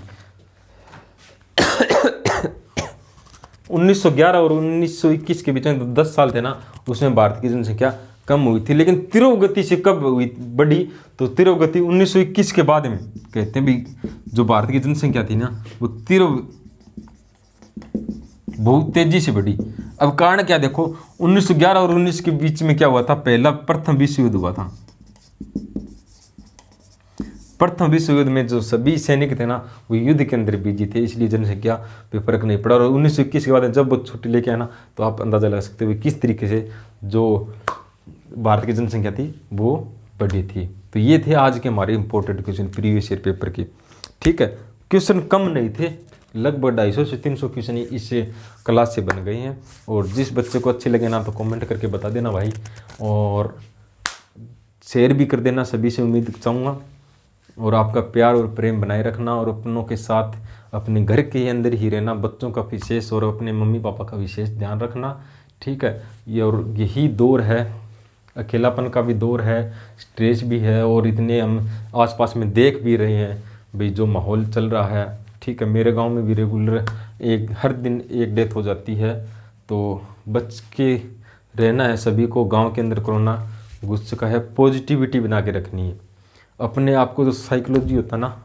1911 और 1921 के बीच में 10 साल थे ना, उसमें भारत की जनसंख्या कम हुई थी। लेकिन तीव्र गति से कब हुई बढ़ी, तो तीव्र गति 1921 के बाद में कहते हैं भी जो भारत की जनसंख्या थी ना, वो तीव्र बहुत तेजी से बढ़ी। अब कारण क्या देखो, 1911 और 19 के बीच में क्या हुआ था, पहला प्रथम विश्व युद्ध हुआ था। प्रथम विश्व युद्ध में जो सभी सैनिक थे ना, वो युद्ध के अंदर बिजी थे, इसलिए जनसंख्या पे फर्क नहीं पड़ा। और 1921 के बाद जब वो छुट्टी लेके आए ना, तो आप अंदाजा लगा सकते हो किस तरीके से जो भारत की जनसंख्या थी वो बढ़ी थी। तो ये थे आज के हमारे important question previous year paper के। ठीक है, क्वेश्चन कम नहीं थे, लगभग 250 से 300 क्वेश्चन इस क्लास से बन गए हैं। और जिस बच्चे को अच्छे लगे ना, तो कमेंट करके बता देना भाई, और शेयर भी कर देना, सभी से उम्मीद चाहूँगा। और आपका प्यार और प्रेम बनाए रखना, और अपनों के साथ अपने घर के अंदर ही रहना, बच्चों का विशेष और अपने मम्मी पापा का विशेष ध्यान रखना। ठीक है, ये और यही दौर है, अकेलापन का भी दौर है, स्ट्रेस भी है, और इतने हम आसपास में देख भी रहे हैं भाई जो माहौल चल रहा है। ठीक है, मेरे गांव में भी रेगुलर हर दिन एक डेथ हो जाती है, तो बच के रहना है सभी को। गांव के अंदर कोरोना घुस चुका है, पॉजिटिविटी बना के रखनी है अपने आप को। जो साइकोलॉजी होता है ना,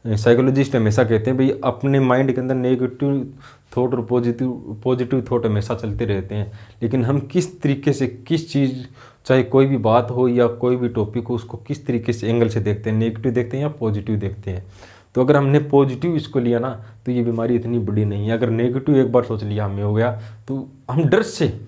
साइकोलॉजिस्ट हमेशा कहते हैं भाई अपने माइंड के अंदर नेगेटिव थॉट और पॉजिटिव थॉट हमेशा चलते रहते हैं, लेकिन हम किस तरीके से किस चीज़, चाहे कोई भी बात हो या कोई भी टॉपिक हो, उसको किस तरीके से एंगल से देखते हैं, नेगेटिव देखते हैं या पॉजिटिव देखते हैं। तो अगर हमने पॉजिटिव इसको लिया ना, तो ये बीमारी इतनी बड़ी नहीं है। अगर नेगेटिव एक बार सोच लिया हमें हो गया, तो हम डर से,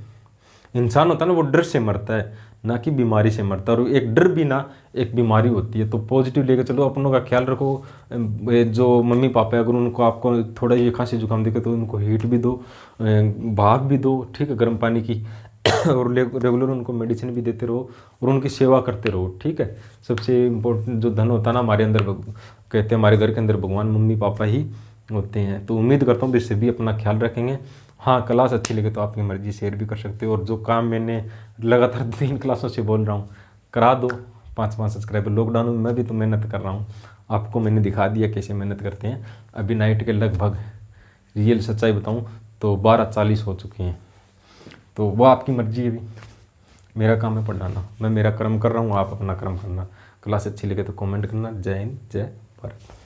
इंसान होता है ना वो डर से मरता है, ना कि बीमारी से मरता है। और एक डर भी ना एक बीमारी होती है। तो पॉजिटिव लेकर चलो, अपनों का ख्याल रखो। जो मम्मी पापा है, अगर उनको आपको थोड़ा ये खांसी जुकाम दिखे तो उनको हीट भी दो, भाप भी दो, ठीक है, गर्म पानी की और रेगुलर उनको मेडिसिन भी देते रहो और उनकी सेवा करते रहो। ठीक है, सबसे इम्पोर्टेंट जो धन होता है ना हमारे अंदर, कहते हैं हमारे घर के अंदर भगवान मम्मी पापा ही होते हैं। तो उम्मीद करता हूँ इससे भी अपना ख्याल रखेंगे। हाँ, क्लास अच्छी लगे तो आपकी मर्जी शेयर भी कर सकते हो। और जो काम मैंने लगातार 3 क्लासों से बोल रहा हूँ, करा दो 5-5 सब्सक्राइबर। लॉकडाउन में मैं भी तो मेहनत कर रहा हूँ, आपको मैंने दिखा दिया कैसे मेहनत करते हैं। अभी नाइट के लगभग रियल सच्चाई बताऊँ तो 12:40 हो चुके हैं। तो वो आपकी मर्जी है, भी मेरा काम है पढ़ाना, मैं मेरा कर्म कर रहा हूँ, आप अपना कर्म करना। क्लास अच्छी लगे तो कमेंट करना। जय हिंद, जय भारत।